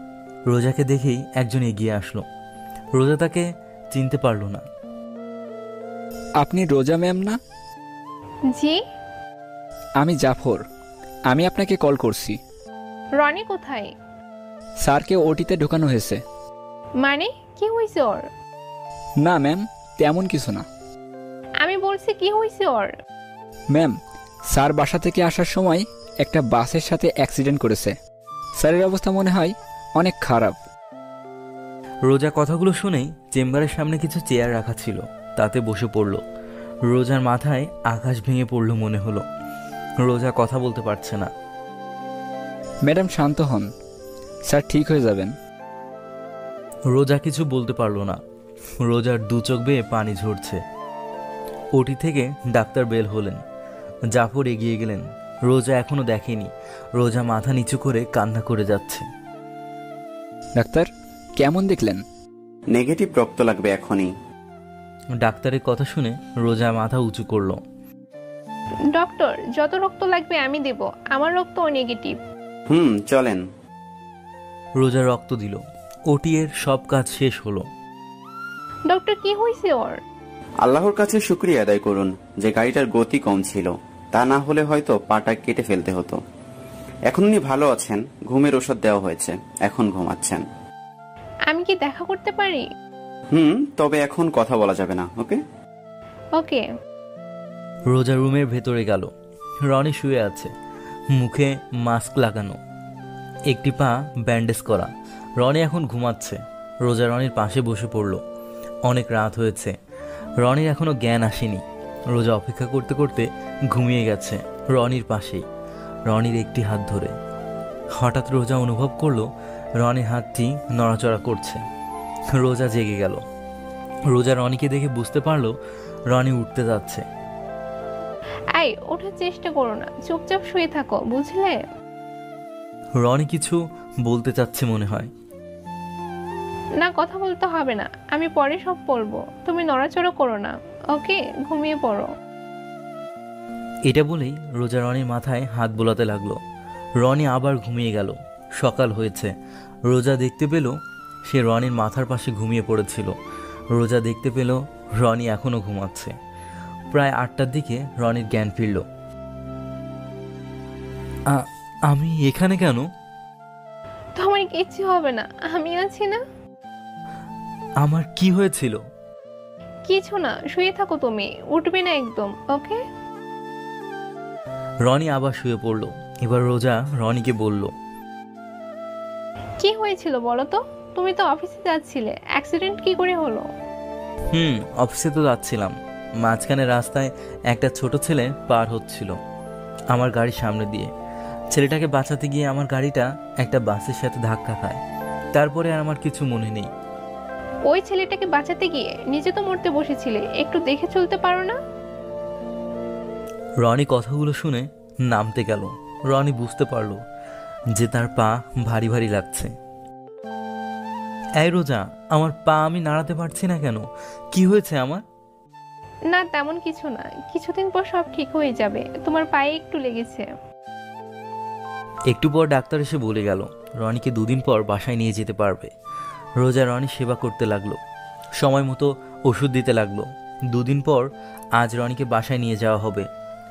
রোজাকে দেখেই একজন এগিয়ে আসলো। রোজা তাকে চিনতে পারলো না। আপনি রোজা ম্যাম না? জি। আমি জাফর। আমি আপনাকে কল করছি। রনি কোথায়? স্যারকে ওটিতে ঢোকানো হয়েছে। মানে কি হয়েছে ওর? না ম্যাম, তেমন কিছু না। আমি বলছি কি হয়েছে ওর? ম্যাম, স্যার বাসা থেকে আসার সময় একটা বাসের সাথে অ্যাক্সিডেন্ট করেছে। স্যারের অবস্থা মনে হয় অনেক খারাপ। রোজা কথাগুলো শুনেই চেম্বারের সামনে কিছু চেয়ার রাখা ছিল, তাতে বসে পড়ল। রোজার মাথায় আকাশ ভেঙে পড়ল মনে হলো। রোজা কথা বলতে পারছে না। ম্যাডাম শান্ত হন, স্যার ঠিক হয়ে যাবেন। রোজা কিছু বলতে পারল না। রোজার দু চোখ বেয়ে পানি ঝরছে। ওটি থেকে ডাক্তার বের হলেন। জাফর এগিয়ে গেলেন। রোজা এখনো দেখেনি। রোজা মাথা নিচু করে কান্না করে যাচ্ছে। ডাক্তার কেমন দেখলেন? নেগেটিভ রক্ত লাগবে এখনই। ডাক্তারের কথা শুনে রোজা মাথা উঁচু করল। ডক্টর, যত রক্ত লাগবে আমি দেব, আমার রক্ত নেগেটিভ। চলেন। রোজা রক্ত দিল। ওটি এর সব কাজ শেষ হলো। ডক্টর, কি হয়েছে ওর? আল্লাহর কাছে শুকরিয়া আদায় করুন যে গাড়িটার গতি কম ছিল, তা না হলে হয়তো পাটা কেটে ফেলতে হতো। এখন উনি ভালো আছেন, ঘুমের ওষুধ দেওয়া হয়েছে, এখন ঘুমাচ্ছেন। আমি কি দেখা করতে পারি? তবে এখন কথা বলা যাবে না। ওকে ওকে। রোজা রুমের ভেতরে গেল। রনি শুয়ে আছে, মুখে মাস্ক লাগানো, একটি পা ব্যান্ডেজ করা। রনি এখন ঘুমাচ্ছে। রোজা রনির পাশে বসে পড়ল। অনেক রাত হয়েছে, রনির এখনো জ্ঞান আসেনি। রোজা অপেক্ষা করতে করতে ঘুমিয়ে গেছে রনির পাশেই, রনির একটি হাত ধরে। হঠাৎ রোজা অনুভব করলো রনির হাতটি নড়াচড়া করছে। রোজা জেগে গেল। রোজা রনিকে দেখে বুঝতে পারলো রনি উঠতে যাচ্ছে। আই, ওঠার চেষ্টা করো না, চুপচাপ শুয়ে থাকো, বুঝলে? রনি কিছু বলতে চাচ্ছে মনে হয়। না, কথা বলতে হবে না, আমি পরে সব বলবো। তুমি নড়াচড়া করো না, ওকে? ঘুমিয়ে পড়ো। এটা বলেই রোজা রনির মাথায় হাত বোলাতে লাগলো। রনি আবার ঘুমিয়ে গেল। সকাল হয়েছে। রোজা দেখতে পেল সে রনির মাথার পাশে ঘুমিয়ে পড়েছিল। রোজা দেখতে পেল রনি এখনো ঘুমাচ্ছে। প্রায় 8টার দিকে রনির জ্ঞান ফিরল। আমি এখানে কেন? তোমার কিচ্ছু হবে না, আমি আছি না। আমার কি হয়েছিল? কিছু না, শুয়ে থাকো তুমি, উঠবে না একদম, ওকে? রনি আবার শুয়ে পড়ল। এবার রোজা রনিকে বলল, কি হয়েছিল বলো তো? তুমি তো অফিসে যাচ্ছিলে, অ্যাক্সিডেন্ট কি করে হলো? অফিসে তো যাচ্ছিলাম। মাঝখানে রাস্তায় একটা ছোট ছেলে পার হচ্ছিল আমার গাড়ির সামনে দিয়ে। ছেলেটাকে বাঁচাতে গিয়ে আমার গাড়িটা একটা বাসের সাথে ধাক্কা খায়। তারপরে আর আমার কিছু মনে নেই। ওই ছেলেটাকে বাঁচাতে গিয়ে নিজে তো মরতে বসেছিলে, একটু দেখে চলতে পারো না? রনি কথাগুলো শুনে নামতে গেল। রনি বুঝতে পারলো যে তার পা ভারী ভারী লাগছে। এই রোজা, আমার পা আমি নাড়াতে পারছি না কেন? কি হয়েছে আমার? না, তেমন কিছু না, কিছুদিন পর সব ঠিক হয়ে যাবে। তোমার পায়ে একটু লেগেছে। একটু পর ডাক্তার এসে বলে গেল রনিকে 2 দিন পর বাসায় নিয়ে যেতে পারবে। রোজা রনি সেবা করতে লাগলো, সময় মতো ওষুধ দিতে লাগলো। 2 দিন পর আজ রনিকে বাসায় নিয়ে যাওয়া হবে।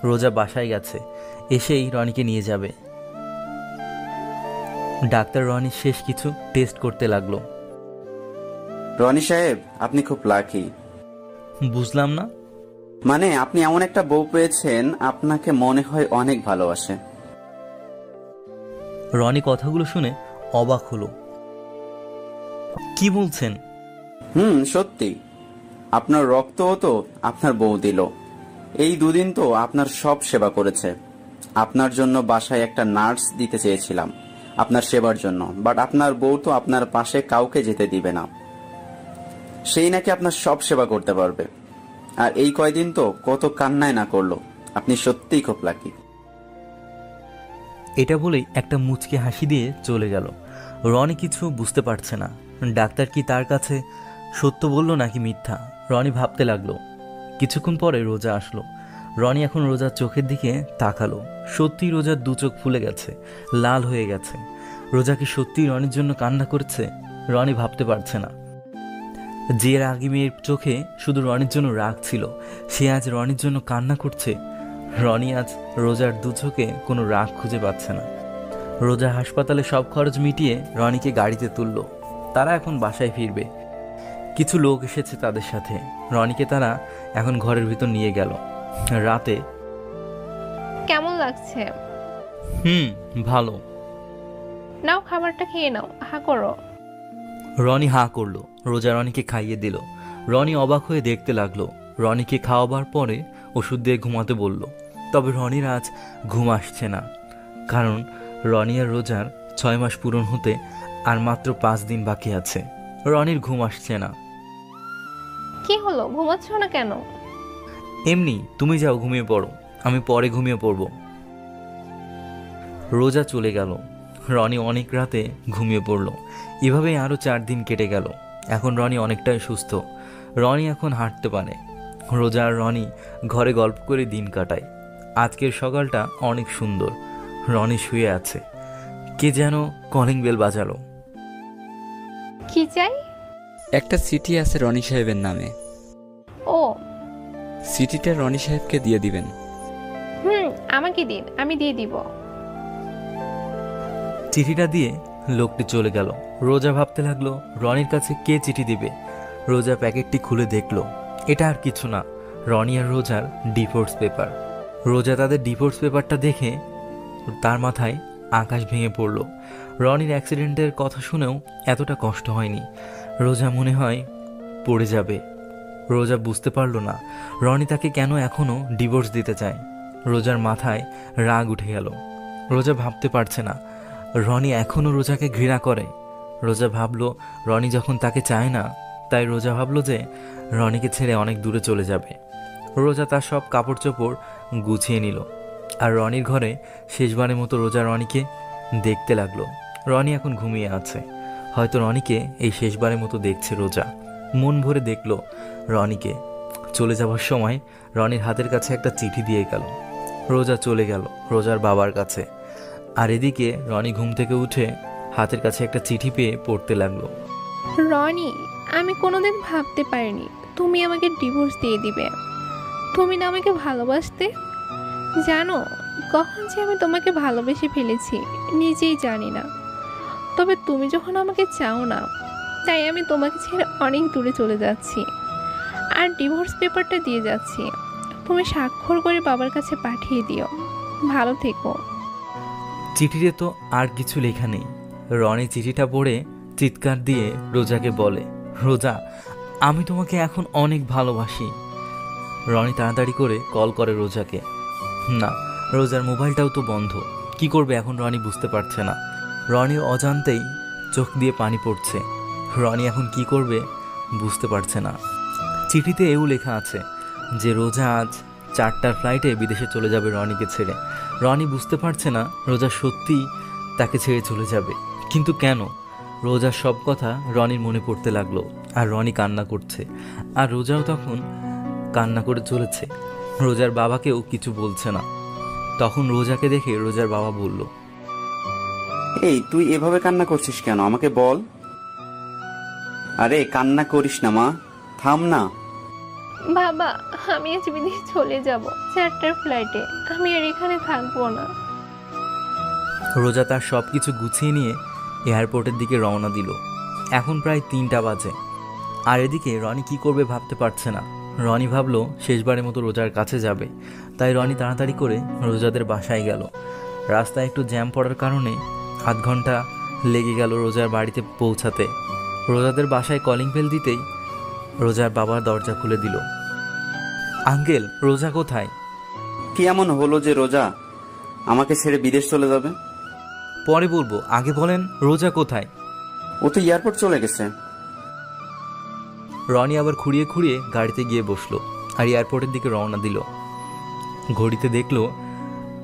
রোজা বাসায় গেছে, এসেই রনিকে নিয়ে যাবে। ডাক্তার রনির শেষ কিছু টেস্ট করতে লাগলো। রনি সাহেব, আপনি খুব লাকি। বুঝলাম না। মানে আপনি এমন একটা বউ পেয়েছেন, আপনাকে মনে হয় অনেক ভালোবাসে। রনি কথাগুলো শুনে অবাক হলো। কি বলছেন? সত্যি। আপনার রক্তও তো আপনার বউ দিল। এই 2 দিন তো আপনার সব সেবা করেছে। আপনার জন্য বাসায় একটা নার্স দিতে চেয়েছিলাম আপনার সেবার জন্য, বাট আপনার বউ তো আপনার পাশে কাউকে যেতে দিবে না। সেই নাকি আপনার সব সেবা করতে পারবে। আর এই কয়দিন তো কত কান্নায় না করলো। আপনি সত্যিই খুব লাকি। এটা বলেই একটা মুচকে হাসি দিয়ে চলে গেল। রনি কিছু বুঝতে পারছে না। ডাক্তার কি তার কাছে সত্য বলল নাকি মিথ্যা? রনি ভাবতে লাগলো। কিছুক্ষণ পরে রোজা আসলো। রনি এখন রোজার চোখের দিকে তাকালো। সত্যি রোজার 2 চোখ ফুলে গেছে, লাল হয়ে গেছে। রোজা কি সত্যি রনির জন্য কান্না করছে? রনি ভাবতে পারছে না। যে রাগী মেয়ের চোখে শুধু রনির জন্য রাগ ছিল, সে আজ রনির জন্য কান্না করছে। রনি আজ রোজার 2 চোখে কোনো রাগ খুঁজে পাচ্ছে না। রোজা হাসপাতালে সব খরচ মিটিয়ে রনিকে গাড়িতে তুলল। তারা এখন বাসায় ফিরবে। কিছু লোক এসেছে তাদের সাথে। রনিকে তারা এখন ঘরের ভিতর নিয়ে গেল। রাতে লাগছে। ভালো। নাও খাবারটা খেয়ে নাও, হা করো। রনি হাঁ করলো। রোজা রনিকে খাইয়ে দিল। রনি অবাক হয়ে দেখতে লাগলো। রনিকে খাওয়াবার পরে ওষুধ দিয়ে ঘুমাতে বলল। তবে রনির আজ ঘুম আসছে না, কারণ রনি আর রোজার 6 মাস পূরণ হতে আর মাত্র 5 দিন বাকি আছে। রনির ঘুম আসছে না। কি হলো, ঘুমাচ্ছ না কেন? এমনি, তুমি যাও ঘুমিয়ে পড়ো, আমি পরে ঘুমিয়ে পড়ব। রোজা চলে গেল। রনি অনেক রাতে ঘুমিয়ে পড়ল। এভাবেই আরও 4 দিন কেটে গেল। এখন রনি অনেকটাই সুস্থ। রনি এখন হাঁটতে পারে। রোজা আর রনি ঘরে গল্প করে দিন কাটায়। আজকের সকালটা অনেক সুন্দর। রনি শুয়ে আছে। কে যেন কলিং বেল বাজালো। কি চাই? একটা চিঠি আছে রনি সাহেবের নামে। ও, চিঠিটা রনি সাহেবকে দিয়ে দিবেন। আমাকে দিন, আমি দিয়ে দিব। চিঠিটা দিয়ে লোকটি চলে গেল। রোজা ভাবতে লাগলো রনির কাছে কে চিঠি দিবে। রোজা প্যাকেটটি খুলে দেখলো এটা আর কিছু না, রনি আর রোজার ডিভোর্স পেপার। রোজা তাদের ডিভোর্স পেপারটা দেখে তার মাথায় আকাশ ভেঙে পড়ল। রনির অ্যাক্সিডেন্টের কথা শুনেও এতটা কষ্ট হয়নি। রোজা মনে হয় পড়ে যাবে। রোজা বুঝতে পারল না রনি তাকে কেন এখনও ডিভোর্স দিতে চায়। রোজার মাথায় রাগ উঠে গেল। রোজা ভাবতে পারছে না রনি এখনও রোজাকে ঘৃণা করে। রোজা ভাবলো রনি যখন তাকে চায় না, তাই রোজা ভাবলো যে রনিকে ছেড়ে অনেক দূরে চলে যাবে। রোজা তার সব কাপড় চোপড় গুছিয়ে নিল আর রনির ঘরে শেষবারের মতো রোজা রনিকে দেখতে লাগলো। রনি এখন ঘুমিয়ে আছে। হয়তো রনিকে এই শেষবারের মতো দেখছে রোজা। মন ভরে দেখলো রনিকে। চলে যাওয়ার সময় রনির হাতের কাছে একটা চিঠি দিয়ে গেল। রোজা চলে গেল রোজার বাবার কাছে। আর এদিকে রনি ঘুম থেকে উঠে হাতের কাছে একটা চিঠি পেয়ে পড়তে লাগলো। রনি, আমি কোনোদিন ভাবতে পারিনি তুমি আমাকে ডিভোর্স দিয়ে দিবে। তুমি না আমাকে ভালোবাসতে। জানো কখন যে আমি তোমাকে ভালোবেসে ফেলেছি নিজেই জানি না। তবে তুমি যখন আমাকে চাও না, তাই আমি তোমাকে ছেড়ে অনেক দূরে চলে যাচ্ছি আর ডিভোর্স পেপারটা দিয়ে যাচ্ছি। তুমি স্বাক্ষর করে বাবার কাছে পাঠিয়ে দিও। ভালো থেকো। চিঠিতে তো আর কিছু লেখা নেই। রনি চিঠিটা পড়ে চিৎকার দিয়ে রোজাকে বলে, রোজা, আমি তোমাকে এখন অনেক ভালোবাসি। রনি তাড়াতাড়ি করে কল করে রোজাকে। না, রোজার মোবাইলটাও তো বন্ধ। কি করবে এখন রনি বুঝতে পারছে না। রনির অজান্তেই চোখ দিয়ে পানি পড়ছে। রনি এখন কি করবে বুঝতে পারছে না। চিঠিতে এও লেখা আছে যে রোজা আজ 4টার ফ্লাইটে বিদেশে চলে যাবে রনিকে ছেড়ে। রনি বুঝতে পারছে না রোজা সত্যিই তাকে ছেড়ে চলে যাবে, কিন্তু কেন? রোজার সব কথা রনির মনে পড়তে লাগলো আর রনি কান্না করছে আর রোজাও তখন কান্না করে চলেছে। রোজার বাবাকেও কিছু বলছে না। তখন রোজাকে দেখে রোজার বাবা বলল, এই তুই এভাবে কান্না করছিস কেন, আমাকে বল। আরে কান্না করিস না মা, থাম না। বাবা, আমি আজ বিদেশে চলে যাব 4টার ফ্লাইটে। আমি আর এখানে থাকবো না। রোজা তার সব কিছু গুছিয়ে নিয়ে এয়ারপোর্টের দিকে রওনা দিল। এখন প্রায় 3টা বাজে। আর এদিকে রনি কি করবে ভাবতে পারছে না। রনি ভাবলো শেষবারের মতো রোজার কাছে যাবে, তাই রনি তাড়াতাড়ি করে রোজাদের বাসায় গেল। রাস্তায় একটু জ্যাম পড়ার কারণে আধ ঘন্টা লেগে গেল রোজার বাড়িতে পৌঁছাতে। রোজাদের বাসায় কলিং বেল দিতেই রোজার বাবার দরজা খুলে দিল। আঙ্কেল, রোজা কোথায়? কি এমন হলো যে রোজা আমাকে ছেড়ে বিদেশ চলে যাবে? পরে বলবো, আগে বলেন রোজা কোথায়? ও তো এয়ারপোর্ট চলে গেছে। রনি আবার খুঁড়িয়ে খুঁড়িয়ে গাড়িতে গিয়ে বসলো আর এয়ারপোর্টের দিকে রওনা দিল। ঘড়িতে দেখলো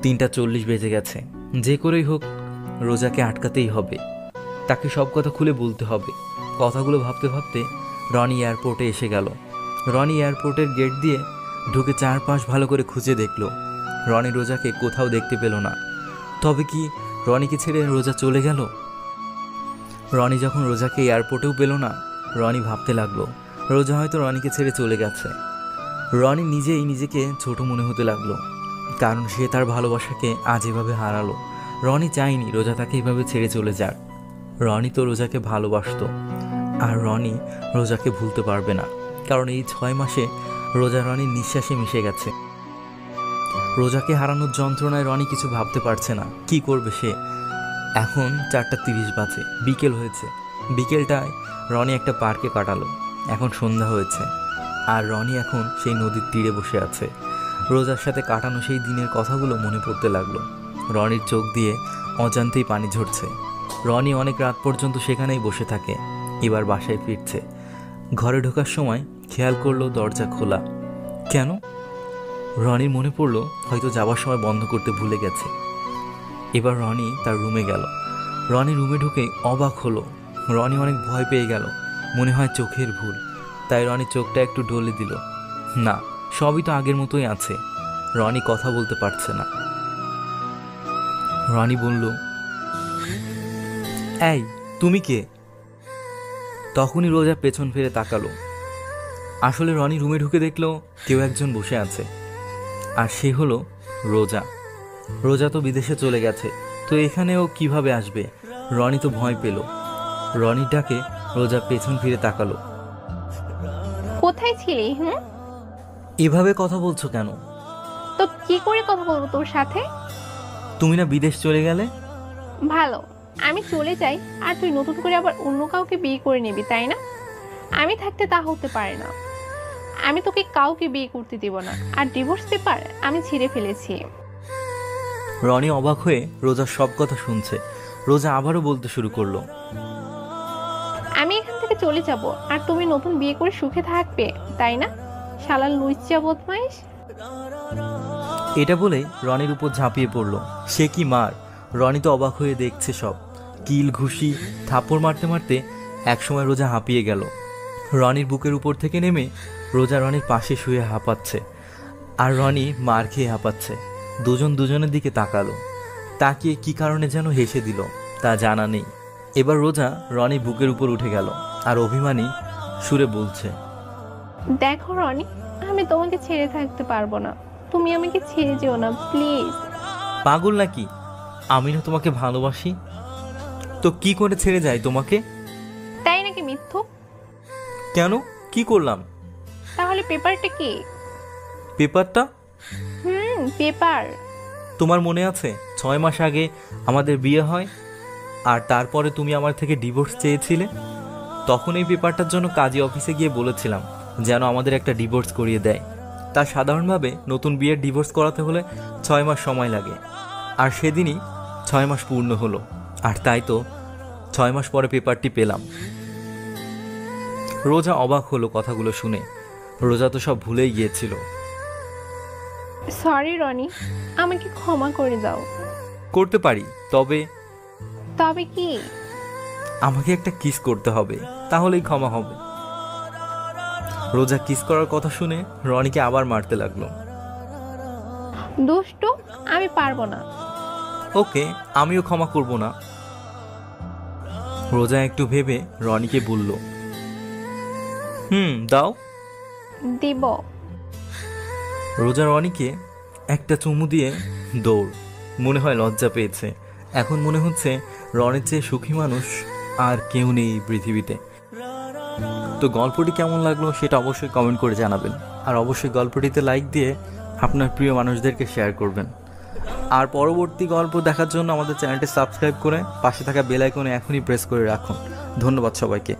3:40 বেজে গেছে। যে করেই হোক রোজাকে আটকাতেই হবে, তাকে সব কথা খুলে বলতে হবে। কথাগুলো ভাবতে ভাবতে রনি এয়ারপোর্টে এসে গেল। রনি এয়ারপোর্টের গেট দিয়ে ঢুকে চারপাশ ভালো করে খুঁজে দেখলো। রনি রোজাকে কোথাও দেখতে পেল না। তবে কি রনিকে ছেড়ে রোজা চলে গেল? রনি যখন রোজাকে এয়ারপোর্টেও পেল না, রনি ভাবতে লাগলো রোজা হয়তো রনিকে ছেড়ে চলে গেছে। রনি নিজেই নিজেকে ছোট মনে হতে লাগলো, কারণ সে তার ভালোবাসাকে আজ এভাবে হারালো। রনি চায়নি রোজা তাকে এভাবে ছেড়ে চলে যাক। রনি তো রোজাকে ভালোবাসতো, আর রনি রোজাকে ভুলতে পারবে না, কারণ এই 6 মাসে রোজা রনির নিঃশ্বাসে মিশে গেছে। রোজাকে হারানোর যন্ত্রণায় রনি কিছু ভাবতে পারছে না, কি করবে সে। এখন 4:30 বাজে, বিকেল হয়েছে। বিকেলটায় রনি একটা পার্কে কাটালো। এখন সন্ধ্যা হয়েছে আর রনি এখন সেই নদীর তীরে বসে আছে। রোজার সাথে কাটানো সেই দিনের কথাগুলো মনে পড়তে লাগলো। রনির চোখ দিয়ে অজান্তেই পানি ঝরছে। রনি অনেক রাত পর্যন্ত সেখানেই বসে থাকে। এবার বাসায় ফিরছে। ঘরে ঢোকার সময় খেয়াল করলো দরজা খোলা। কেন? রনির মনে পড়লো হয়তো যাওয়ার সময় বন্ধ করতে ভুলে গেছে। এবার রনি তার রুমে গেল। রনি রুমে ঢুকে অবাক হলো। রনি অনেক ভয় পেয়ে গেল, মনে হয় চোখের ভুল। তাই রনি চোখটা একটু ডলে দিল। না, সবই তো আগের মতোই আছে। রনি কথা বলতে পারছে না। রনি বলল, এই তুমি কে? তখনই রোজা পেছন ফিরে তাকালো। আসলে রনি রুমে ঢুকে দেখলো কেউ একজন বসে আছে, আর সে হলো রোজা। রোজা তো বিদেশে চলে গেছে, তো এখানেও কিভাবে আসবে? রনি তো ভয় পেল। রনির ডাকে রোজা পেছন ফিরে তাকালো। কোথায় ছিলি? এভাবে কথা বলছো কেন? তো কি করে কথা বলবো তোর সাথে? তুমি না বিদেশ চলে গেলে? ভালো, আমি চলে যাই আর তুই নতুন করে আবার অন্য কাউকে বিয়ে করে নিবি, তাই না? আমি থাকতে তা হতে পারে না। আমি তোকে কাউকে বিয়ে করতে দিব না। আর ডিভোর্স পেপার আমি ছিঁড়ে ফেলেছি। রনি অবাক হয়ে রোজার সব কথা শুনছে। রোজা আবারও বলতে শুরু করলো, আমি এখান থেকে চলে যাব আর তুমি নতুন বিয়ে করে সুখে থাকবে, তাই না? শালা লুইচা বদমাইশ। এটা বলে রনির উপর ঝাঁপিয়ে পড়ল। সে কি মার! রনি তো অবাক হয়ে দেখছে সব। কিল ঘুষি থাপ্পড় মারতে মারতে একসময় রোজা হাঁপিয়ে গেল। রনির বুকের উপর থেকে নেমে রোজা রনির পাশে শুয়ে হাঁপাচ্ছে, আর রনি মার খেয়ে হাঁপাচ্ছে। দুজন দুজনের দিকে তাকালো। তাকিয়ে কি কারণে যেন হেসে দিল, তা জানা নেই। এবার রোজা রনি বুকের উপর উঠে গেল আর অভিমানী সুরে বলছে, দেখো রনি, আমি তোমাকে ছেড়ে থাকতে পারবো না। তুমি আমাকে ছেড়ে যেও না প্লিজ। পাগল নাকি? আমি না তোমাকে ভালোবাসি, তো কি করে ছেড়ে যাই তোমাকে? তাই নাকি মিথ্যুক? কেন, কি করলাম? তাহলে পেপারটা কি? পেপারটা? পেপার। তোমার মনে আছে 6 মাস আগে আমাদের বিয়ে হয়, আর তারপরে তুমি আমার থেকে ডিভোর্স চেয়েছিলে? তখন এই পেপারটার জন্য কাজী অফিসে গিয়ে বলেছিলাম যেন আমাদের একটা ডিভোর্স করিয়ে দেয়। তা সাধারণভাবে নতুন বিয়ের ডিভোর্স করাতে হলে 6 মাস সময় লাগে, আর সেদিনই 6 মাস পূর্ণ হলো। আর তাই তো 6 মাস পরে পেপারটি পেলাম। রোজা অবাক হলো কথাগুলো শুনে। রোজা তো সব ভুলেই গিয়েছিল। সরি রনি, আমাকে ক্ষমা করে দাও। করতে পারি, তবে তবে কি? আমাকে একটা কিস করতে হবে, তাহলেই ক্ষমা হবে। রোজা কিস করার কথা শুনে রনিকে আবার মারতে লাগলো। দুষ্টু, আমি পারবো না। ওকে, আমিও ক্ষমা করব না। রোজা একটু ভেবে রনিকে বলল, দাও। দিব। রোজা রনিকে একটা চুমু দিয়ে দৌড়। মনে হয় লজ্জা পেয়েছে। এখন মনে হচ্ছে রনির চেয়ে সুখী মানুষ আর কেউ নেই এই পৃথিবীতে। তো গল্পটি কেমন লাগলো সেটা অবশ্যই কমেন্ট করে জানাবেন, আর অবশ্যই গল্পটিতে লাইক দিয়ে আপনার প্রিয় মানুষদেরকে শেয়ার করবেন। আর পরবর্তী গল্প দেখার জন্য আমাদের চ্যানেলটি সাবস্ক্রাইব করে পাশে থাকা বেল আইকনে এখনই প্রেস করে রাখুন। ধন্যবাদ সবাইকে।